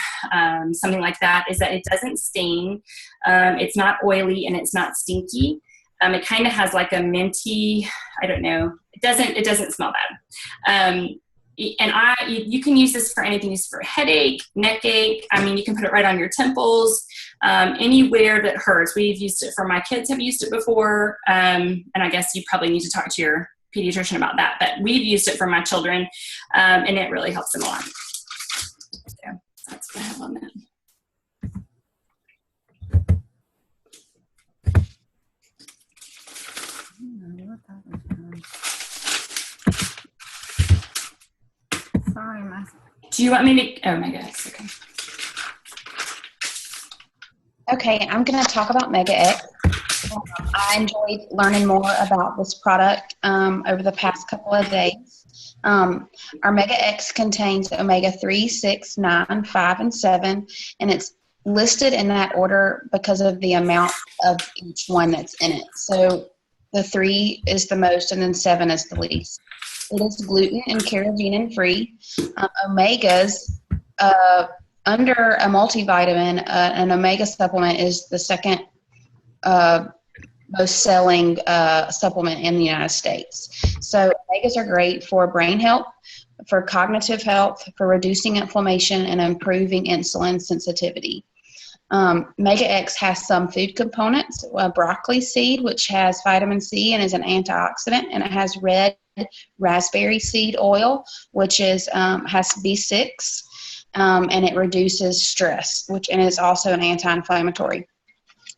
something like that, is that it doesn't stain. It's not oily and it's not stinky. It kind of has like a minty, I don't know. It doesn't smell bad. And you can use this for anything. Use for headache, neck ache. I mean, you can put it right on your temples, anywhere that hurts. We've used it for my kids. Have used it before, and I guess you probably need to talk to your pediatrician about that. But we've used it for my children, and it really helps them a lot. So that's what I have on that. Sorry, do you want me to? Oh my gosh. Okay. Okay, I'm going to talk about Mega X. I enjoyed learning more about this product over the past couple of days. Our Mega X contains omega-3, 6, 9, 5, and 7, and it's listed in that order because of the amount of each one that's in it. So the 3 is the most, and then 7 is the least. It is gluten and carrageenan free. Omegas, under a multivitamin, an omega supplement is the second most selling supplement in the United States. So omegas are great for brain health, for cognitive health, for reducing inflammation, and improving insulin sensitivity. Mega X has some food components. Broccoli seed, which has vitamin C and is an antioxidant, and it has red raspberry seed oil, which is has B6, and it reduces stress, and is also an anti-inflammatory.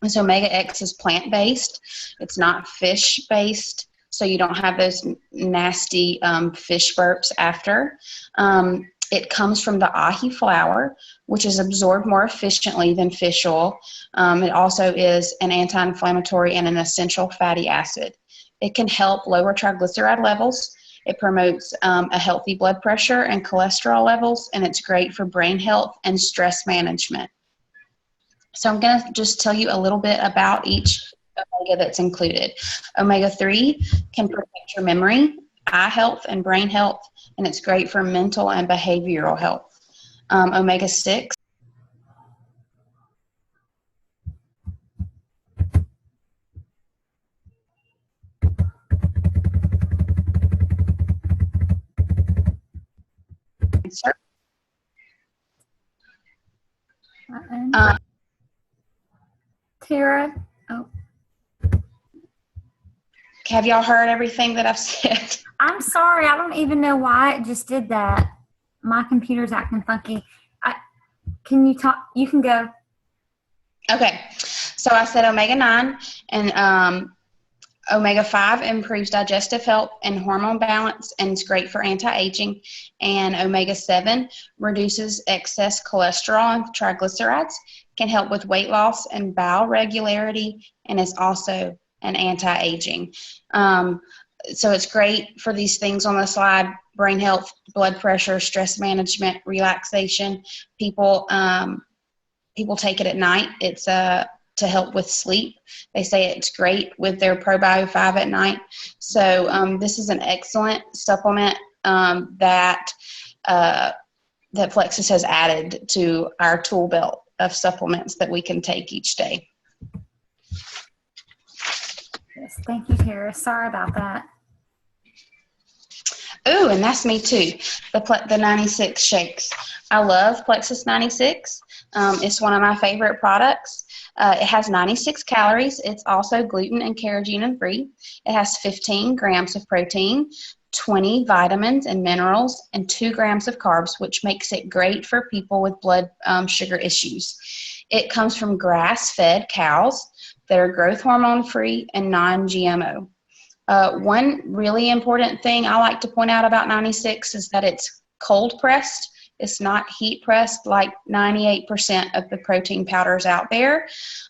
And so Mega X is plant-based. It's not fish-based, so you don't have those nasty fish burps after. It comes from the ahi flour, which is absorbed more efficiently than fish oil. It also is an anti-inflammatory and an essential fatty acid. It can help lower triglyceride levels. It promotes a healthy blood pressure and cholesterol levels, and it's great for brain health and stress management. So I'm going to just tell you a little bit about each omega that's included. Omega-3 can protect your memory, eye health, and brain health, and it's great for mental and behavioral health. Omega-6 Tara. Oh, have y'all heard everything that I've said? I'm sorry. I don't even know why it just did that. My computer's acting funky. Can you talk? You can go. Okay. So I said omega-9 and omega-5 improves digestive health and hormone balance, and it's great for anti-aging. And omega-7 reduces excess cholesterol and triglycerides, can help with weight loss and bowel regularity, and is also an anti-aging. So it's great for these things on the slide: brain health, blood pressure, stress management, relaxation. People take it at night. It's to help with sleep. They say it's great with their ProBio 5 at night. So this is an excellent supplement that Plexus has added to our tool belt of supplements that we can take each day. Yes, thank you, Tara. Sorry about that. Oh, and that's me too. The 96 shakes. I love Plexus 96. It's one of my favorite products. It has 96 calories. It's also gluten and carrageenan free. It has 15 grams of protein, 20 vitamins and minerals, and 2 grams of carbs, which makes it great for people with blood sugar issues. It comes from grass-fed cows that are growth hormone free and non-GMO. One really important thing I like to point out about 96 is that it's cold pressed. It's not heat pressed like 98% of the protein powders out there.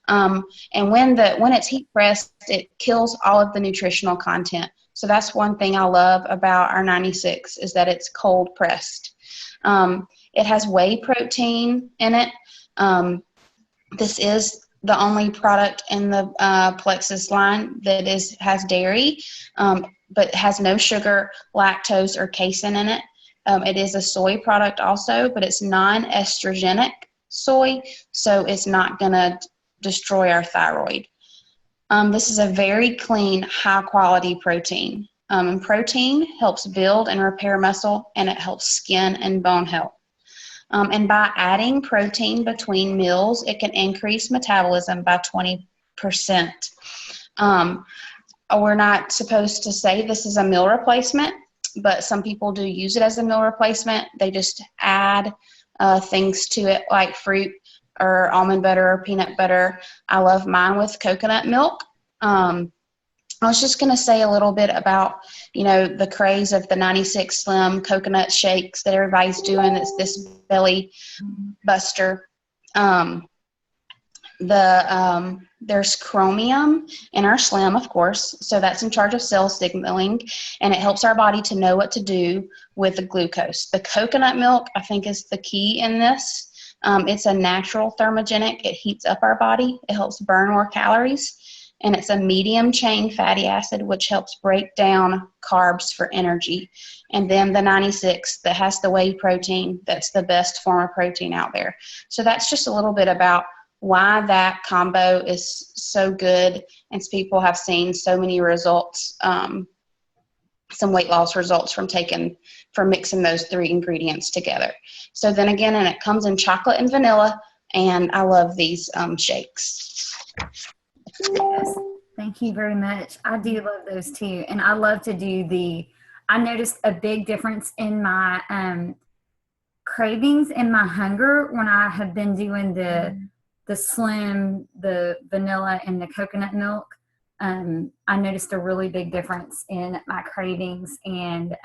And when it's heat pressed, it kills all of the nutritional content. So that's one thing I love about our 96 is that it's cold pressed. It has whey protein in it. This is the only product in the Plexus line that has dairy, but has no sugar, lactose, or casein in it. It is a soy product also, but it's non-estrogenic soy, so it's not going to destroy our thyroid. This is a very clean, high-quality protein. And protein helps build and repair muscle, and it helps skin and bone health. And by adding protein between meals, it can increase metabolism by 20%. We're not supposed to say this is a meal replacement, but some people do use it as a meal replacement. They just add things to it like fruit or almond butter or peanut butter. I love mine with coconut milk. I was just going to say a little bit about, the craze of the 96 Slim coconut shakes that everybody's doing. It's this belly buster. There's chromium in our Slim, of course, so that's in charge of cell signaling, and it helps our body to know what to do with the glucose. The coconut milk, I think, is the key in this. It's a natural thermogenic. It heats up our body. It helps burn more calories. And it's a medium chain fatty acid, which helps break down carbs for energy. And then the 96 that has the whey protein, that's the best form of protein out there. So that's just a little bit about why that combo is so good, and people have seen so many results, some weight loss results from mixing those 3 ingredients together. So then again, and it comes in chocolate and vanilla, and I love these shakes. Yes, thank you very much. I do love those too. And I love to do I noticed a big difference in my cravings and my hunger when I have been doing the Slim, the vanilla, and the coconut milk. I noticed a really big difference in my cravings, and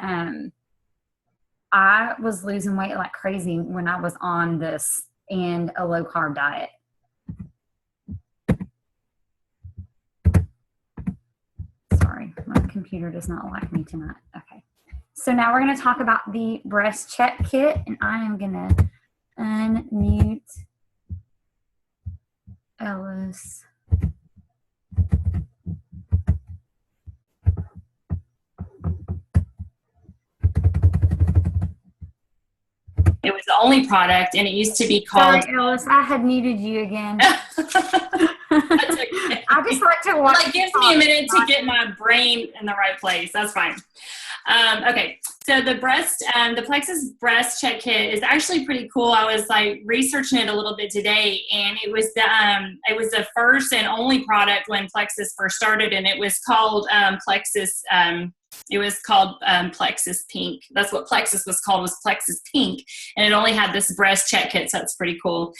I was losing weight like crazy when I was on this and a low carb diet. Sorry, my computer does not like me tonight. Okay. So now we're going to talk about the breast check kit, and I am going to unmute Ellis. It was the only product, and it used to be called. Sorry, Ellis, I had muted you again. That's okay. I just like to watch. Well, it gives me a minute to get my brain in the right place. That's fine. Okay, so the Plexus breast check kit is actually pretty cool. I was researching it a little bit today, and it was the first and only product when Plexus first started, and it was called Plexus. It was called Plexus Pink. That's what Plexus was called, was Plexus Pink. And it only had this breast check kit, so that's pretty cool.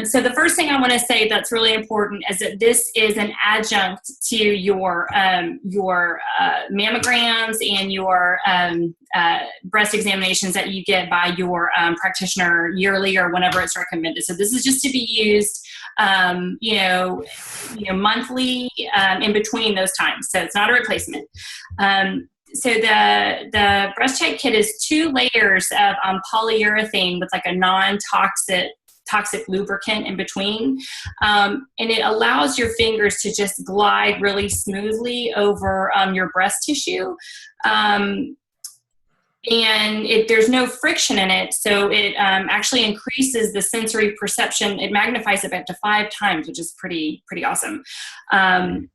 So the first thing I want to say that's really important is that this is an adjunct to your mammograms and your breast examinations that you get by your practitioner yearly or whenever it's recommended. So this is just to be used monthly in between those times. So it's not a replacement. So the breast check kit is 2 layers of polyurethane with a non-toxic toxic lubricant in between. And it allows your fingers to just glide really smoothly over your breast tissue. And there's no friction in it, so it actually increases the sensory perception. It magnifies it up to 5 times, which is pretty awesome. And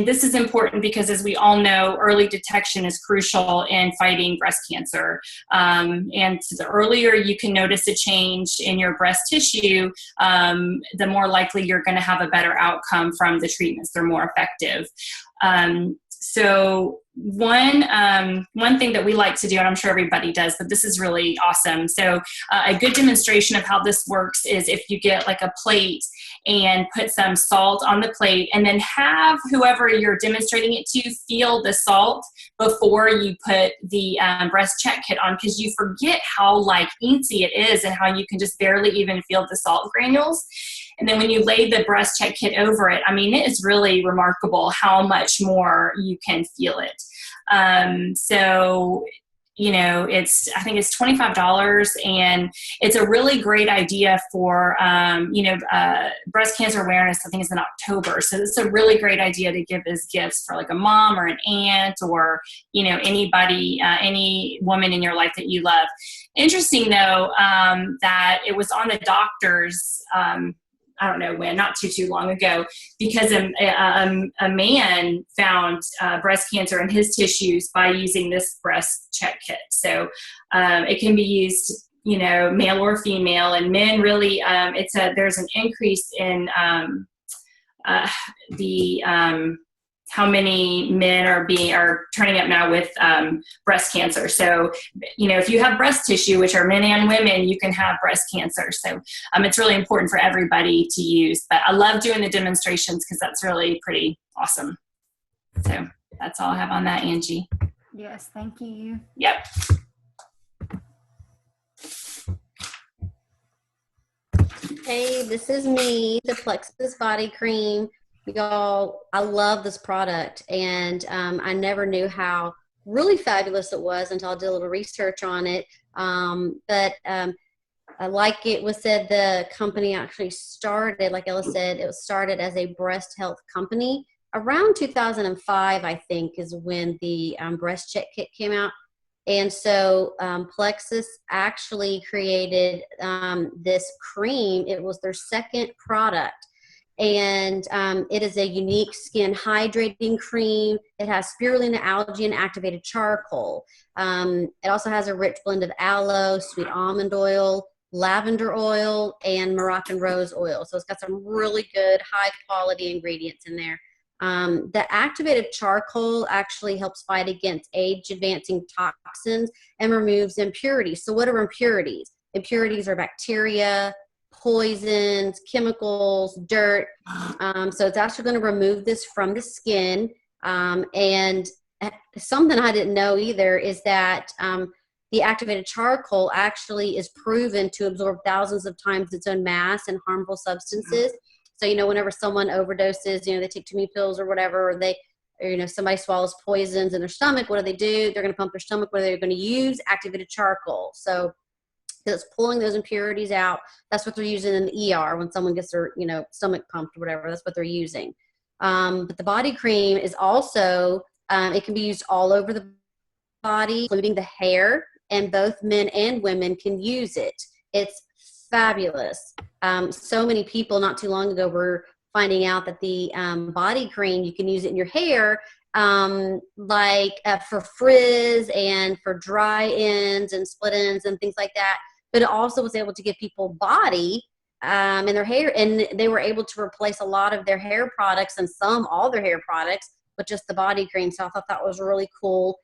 this is important because, as we all know, early detection is crucial in fighting breast cancer. And so the earlier you can notice a change in your breast tissue, the more likely you're going to have a better outcome from the treatments. They're more effective. So one thing that we like to do, and I'm sure everybody does, but this is really awesome. So a good demonstration of how this works is if you get like a plate and put some salt on the plate, and then have whoever you're demonstrating it to feel the salt before you put the breast check kit on, because you forget how like incy it is and how you can just barely even feel the salt granules. And then when you lay the breast check kit over it, I mean, it is really remarkable how much more you can feel it. So, you know, I think it's $25, and it's a really great idea for, breast cancer awareness. I think it's in October. So it's a really great idea to give as gifts for like a mom or an aunt, or, you know, anybody, any woman in your life that you love. Interesting though, that it was on the doctor's, I don't know when, not too long ago, because a man found breast cancer in his tissues by using this breast check kit. So it can be used, you know, male or female, and men really, there's an increase in how many men are turning up now with breast cancer. So, you know, if you have breast tissue, which are men and women, you can have breast cancer. So it's really important for everybody to use. But I love doing the demonstrations because that's really pretty awesome. So that's all I have on that, Angie. Yes, thank you. Yep. Hey, this is me, the Plexus body cream. Y'all, I love this product, and I never knew how really fabulous it was until I did a little research on it. Like it was said, the company actually started, like Ella said, it was started as a breast health company. Around 2005, I think, is when the breast check kit came out. And so Plexus actually created this cream. It was their second product. And it is a unique skin hydrating cream. It has spirulina, algae, and activated charcoal. It also has a rich blend of aloe, sweet almond oil, lavender oil, and Moroccan rose oil. So it's got some really good high quality ingredients in there. The activated charcoal actually helps fight against age advancing toxins and removes impurities. So what are impurities? Impurities are bacteria, poisons, chemicals, dirt. So it's actually going to remove this from the skin. And something I didn't know either is that the activated charcoal actually is proven to absorb thousands of times its own mass and harmful substances. So, you know, whenever someone overdoses, you know, they take too many pills or whatever, or you know, somebody swallows poisons in their stomach, what do? They're going to pump their stomach where they're going to use activated charcoal. So it's pulling those impurities out. That's what they're using in the ER when someone gets their, you know, stomach pumped or whatever. That's what they're using. But the body cream is also, it can be used all over the body, including the hair, and both men and women can use it. It's fabulous. So many people not too long ago were finding out that the body cream, you can use it in your hair, for frizz and for dry ends and split ends and things like that. But it also was able to give people body in their hair, and they were able to replace a lot of their hair products and all their hair products with just the body cream. So I thought that was really cool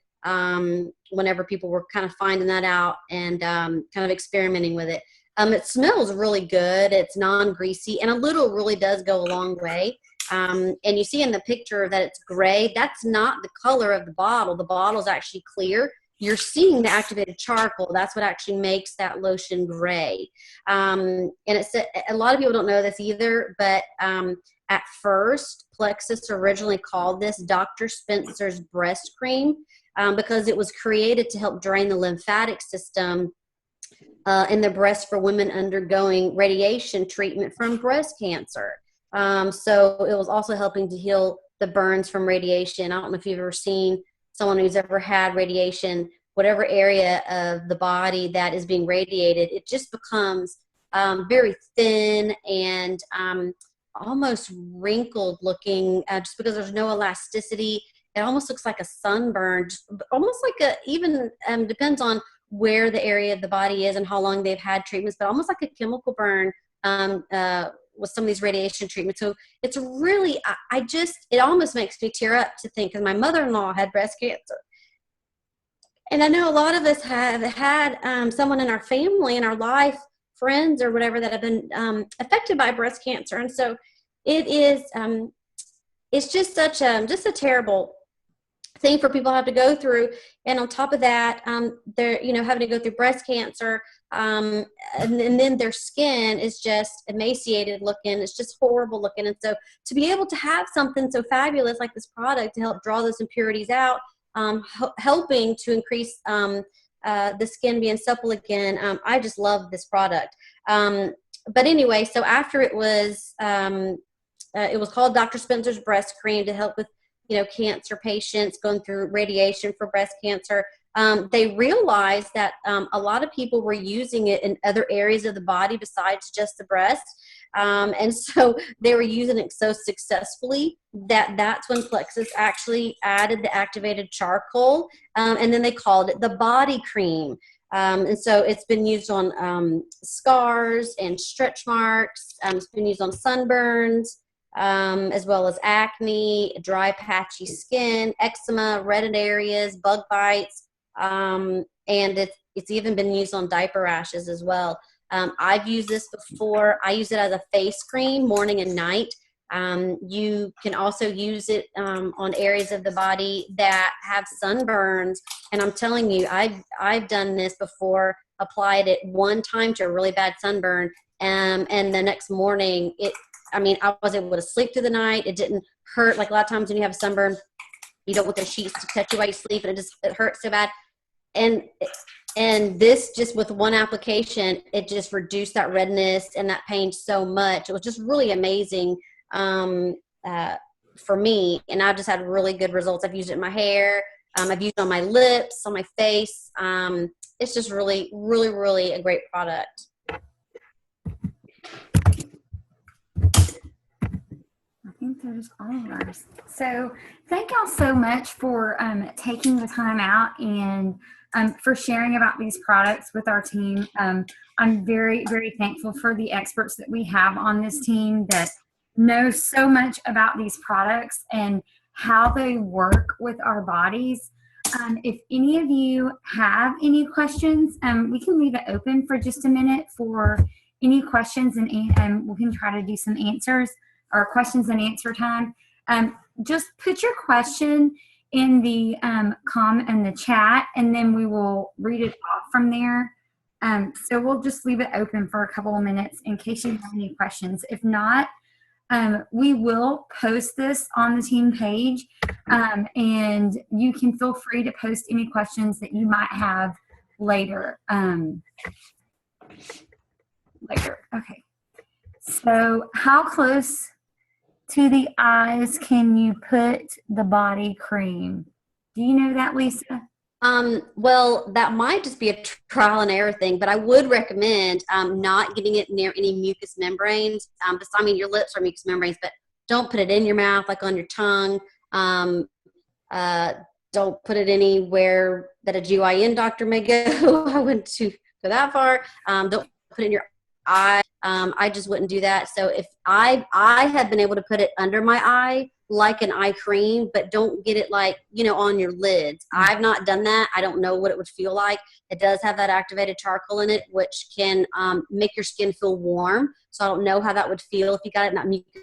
whenever people were kind of finding that out and kind of experimenting with it. It smells really good. It's non-greasy, and a little really does go a long way. And you see in the picture that it's gray. That's not the color of the bottle. The bottle is actually clear. You're seeing the activated charcoal. That's what actually makes that lotion gray. And a lot of people don't know this either, but at first, Plexus originally called this Dr. Spencer's breast cream because it was created to help drain the lymphatic system in the breast for women undergoing radiation treatment from breast cancer. So it was also helping to heal the burns from radiation. I don't know if you've ever seen someone who's ever had radiation, whatever area of the body that is being radiated, it just becomes very thin and almost wrinkled looking, just because there's no elasticity. It almost looks like a sunburn, almost like a, even depends on where the area of the body is and how long they've had treatments, but almost like a chemical burn with some of these radiation treatments. So it's really, it almost makes me tear up to think, because my mother-in-law had breast cancer. And I know a lot of us have had someone in our family, in our life, friends or whatever, that have been affected by breast cancer. And so it is, it's just such just a terrible thing for people to have to go through. And on top of that, they're, having to go through breast cancer. And then their skin is just emaciated looking. It's just horrible looking. And so to be able to have something so fabulous like this product to help draw those impurities out, helping to increase the skin being supple again, I just love this product. But anyway, so after it was called Dr. Spencer's Breast Cream to help with, cancer patients going through radiation for breast cancer. They realized that a lot of people were using it in other areas of the body besides just the breast. And so they were using it so successfully that's when Plexus actually added the activated charcoal, and then they called it the body cream. And so it's been used on scars and stretch marks. It's been used on sunburns, as well as acne, dry patchy skin, eczema, reddened areas, bug bites, and it's even been used on diaper rashes as well. I've used this before. I use it as a face cream morning and night. You can also use it on areas of the body that have sunburns. And I'm telling you, I've done this before, applied it one time to a really bad sunburn, and the next morning, I was able to sleep through the night. It didn't hurt. Like a lot of times when you have a sunburn, you don't want the sheets to touch you while you sleep, and it hurts so bad. And this, just with one application, it just reduced that redness and that pain so much. It was just really amazing for me, and I've just had really good results. I've used it in my hair. I've used it on my lips, on my face. It's just really, really, really a great product. I think there's all of ours. So thank y'all so much for taking the time out and for sharing about these products with our team. I'm very, very thankful for the experts that we have on this team that know so much about these products and how they work with our bodies. If any of you have any questions, we can leave it open for just a minute for any questions, and we can try to do some answers or questions and answer time. Just put your question in the in the chat, and then we will read it off from there. So we'll just leave it open for a couple of minutes in case you have any questions. If not, we will post this on the team page, and you can feel free to post any questions that you might have later. Okay. So how close to the eyes can you put the body cream? Do you know that, Lisa? Well, that might just be a trial and error thing, but I would recommend not getting it near any mucous membranes. Your lips are mucous membranes, but don't put it in your mouth, like on your tongue. Don't put it anywhere that a GYN doctor may go. I wouldn't go that far. Don't put it in your eye. I just wouldn't do that. So if I have been able to put it under my eye, like an eye cream, but don't get it on your lids. I've not done that. I don't know what it would feel like. It does have that activated charcoal in it, which can make your skin feel warm. So I don't know how that would feel if you got it in that mucous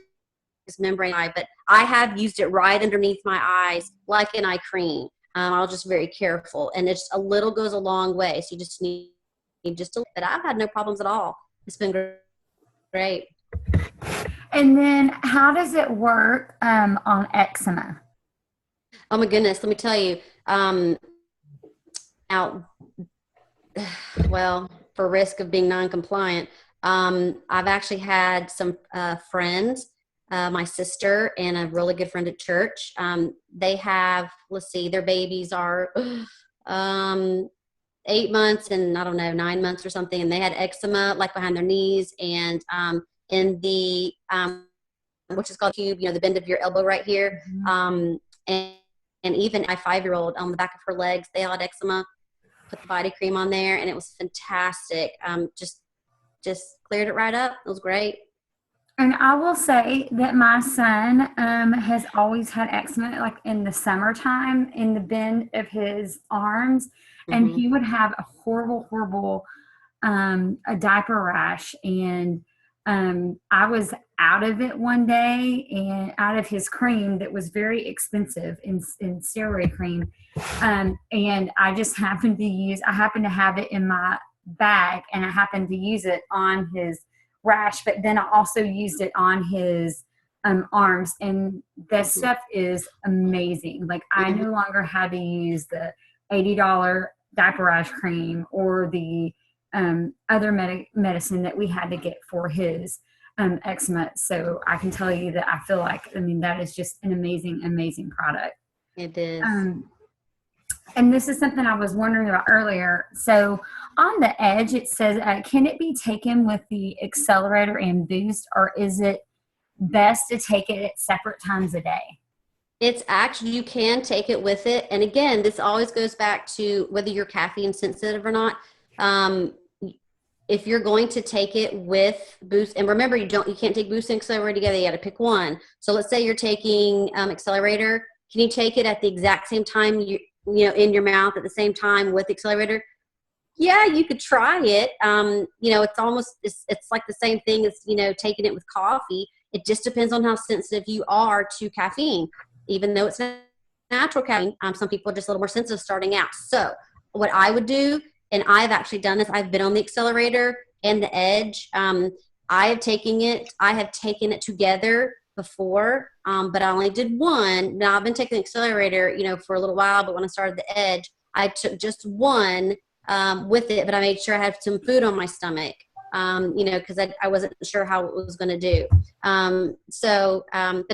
membrane eye, but I have used it right underneath my eyes like an eye cream. I was just very careful, and it's a little goes a long way. So you just need just a little bit. I've had no problems at all. It's been great. And then how does it work on eczema? Oh my goodness, let me tell you. Well, for risk of being non-compliant. I've actually had some friends, my sister and a really good friend at church. They have, let's see, their babies are 8 months and I don't know, 9 months or something. And they had eczema like behind their knees and in the, which is called cube, the bend of your elbow right here. And even my 5-year-old on the back of her legs, they all had eczema. Put the body cream on there and it was fantastic. Just cleared it right up. It was great. And I will say that my son has always had eczema, like in the summertime, in the bend of his arms, and he would have a horrible a diaper rash. And I was out of it one day, and out of his cream that was very expensive in steroid cream, and I just happened to have it in my bag, and I happened to use it on his rash, but then I also used it on his arms, and the stuff is amazing. Like I no longer had to use the $80 diaper rash cream or the other medicine that we had to get for his eczema. So I can tell you that I feel like, that is just an amazing product. It is. And this is something I was wondering about earlier. So on the edge, it says, can it be taken with the accelerator and boost, or is it best to take it at separate times a day? It's actually, you can take it with it. And again, this always goes back to whether you're caffeine sensitive or not. If you're going to take it with boost, and remember, you can't take boost and accelerator together. You got to pick one. So let's say you're taking accelerator. Can you take it at the exact same time, in your mouth at the same time with the accelerator? Yeah, you could try it. It's almost, it's like the same thing as, taking it with coffee. It just depends on how sensitive you are to caffeine. Even though it's natural caffeine, some people are just a little more sensitive starting out. So what I would do, and I've actually done this, I've been on the accelerator and the edge. I have taken it together before, but I only did one. Now I've been taking the accelerator, for a little while, but when I started the edge, I took just one with it, but I made sure I had some food on my stomach, because I wasn't sure how it was going to do. But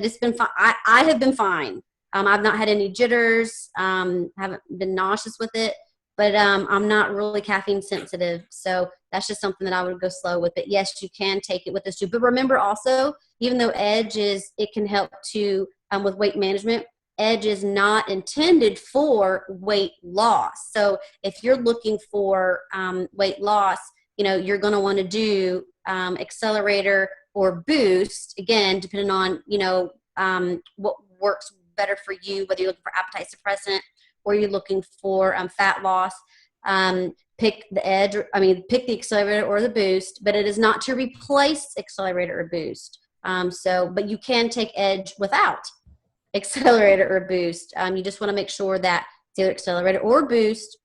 it's been fine. I have been fine. I've not had any jitters, haven't been nauseous with it, but I'm not really caffeine sensitive. So that's just something that I would go slow with. But yes, you can take it with this too. But remember also, even though Edge it can help to with weight management, Edge is not intended for weight loss. So if you're looking for weight loss, you're going to want to do accelerator or boost, again, depending on, what works better for you, whether you're looking for appetite suppressant or you're looking for fat loss. Pick the accelerator or the boost, but it is not to replace accelerator or boost. But you can take Edge without accelerator or boost. You just want to make sure that it's either accelerator or boost,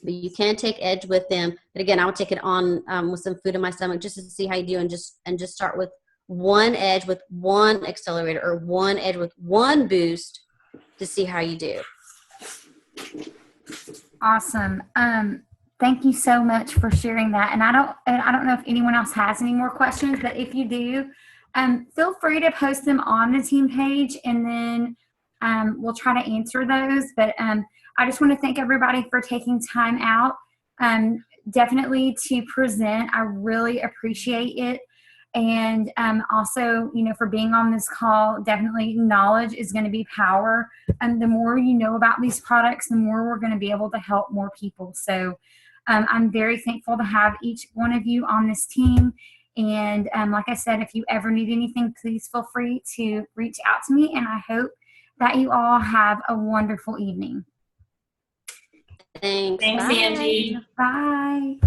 but you can take Edge with them. But again, I would take it on with some food in my stomach just to see how you do, and just start with one Edge with one accelerator or one Edge with one boost to see how you do. Awesome. Thank you so much for sharing that. And I don't know if anyone else has any more questions, but if you do, feel free to post them on the team page, and then we'll try to answer those. But I just want to thank everybody for taking time out, definitely to present. I really appreciate it. And also, for being on this call. Definitely knowledge is going to be power. And the more you know about these products, the more we're going to be able to help more people. So I'm very thankful to have each one of you on this team. And like I said, if you ever need anything, please feel free to reach out to me. And I hope that you all have a wonderful evening. Thanks. Thanks, Bye. Angie. Bye.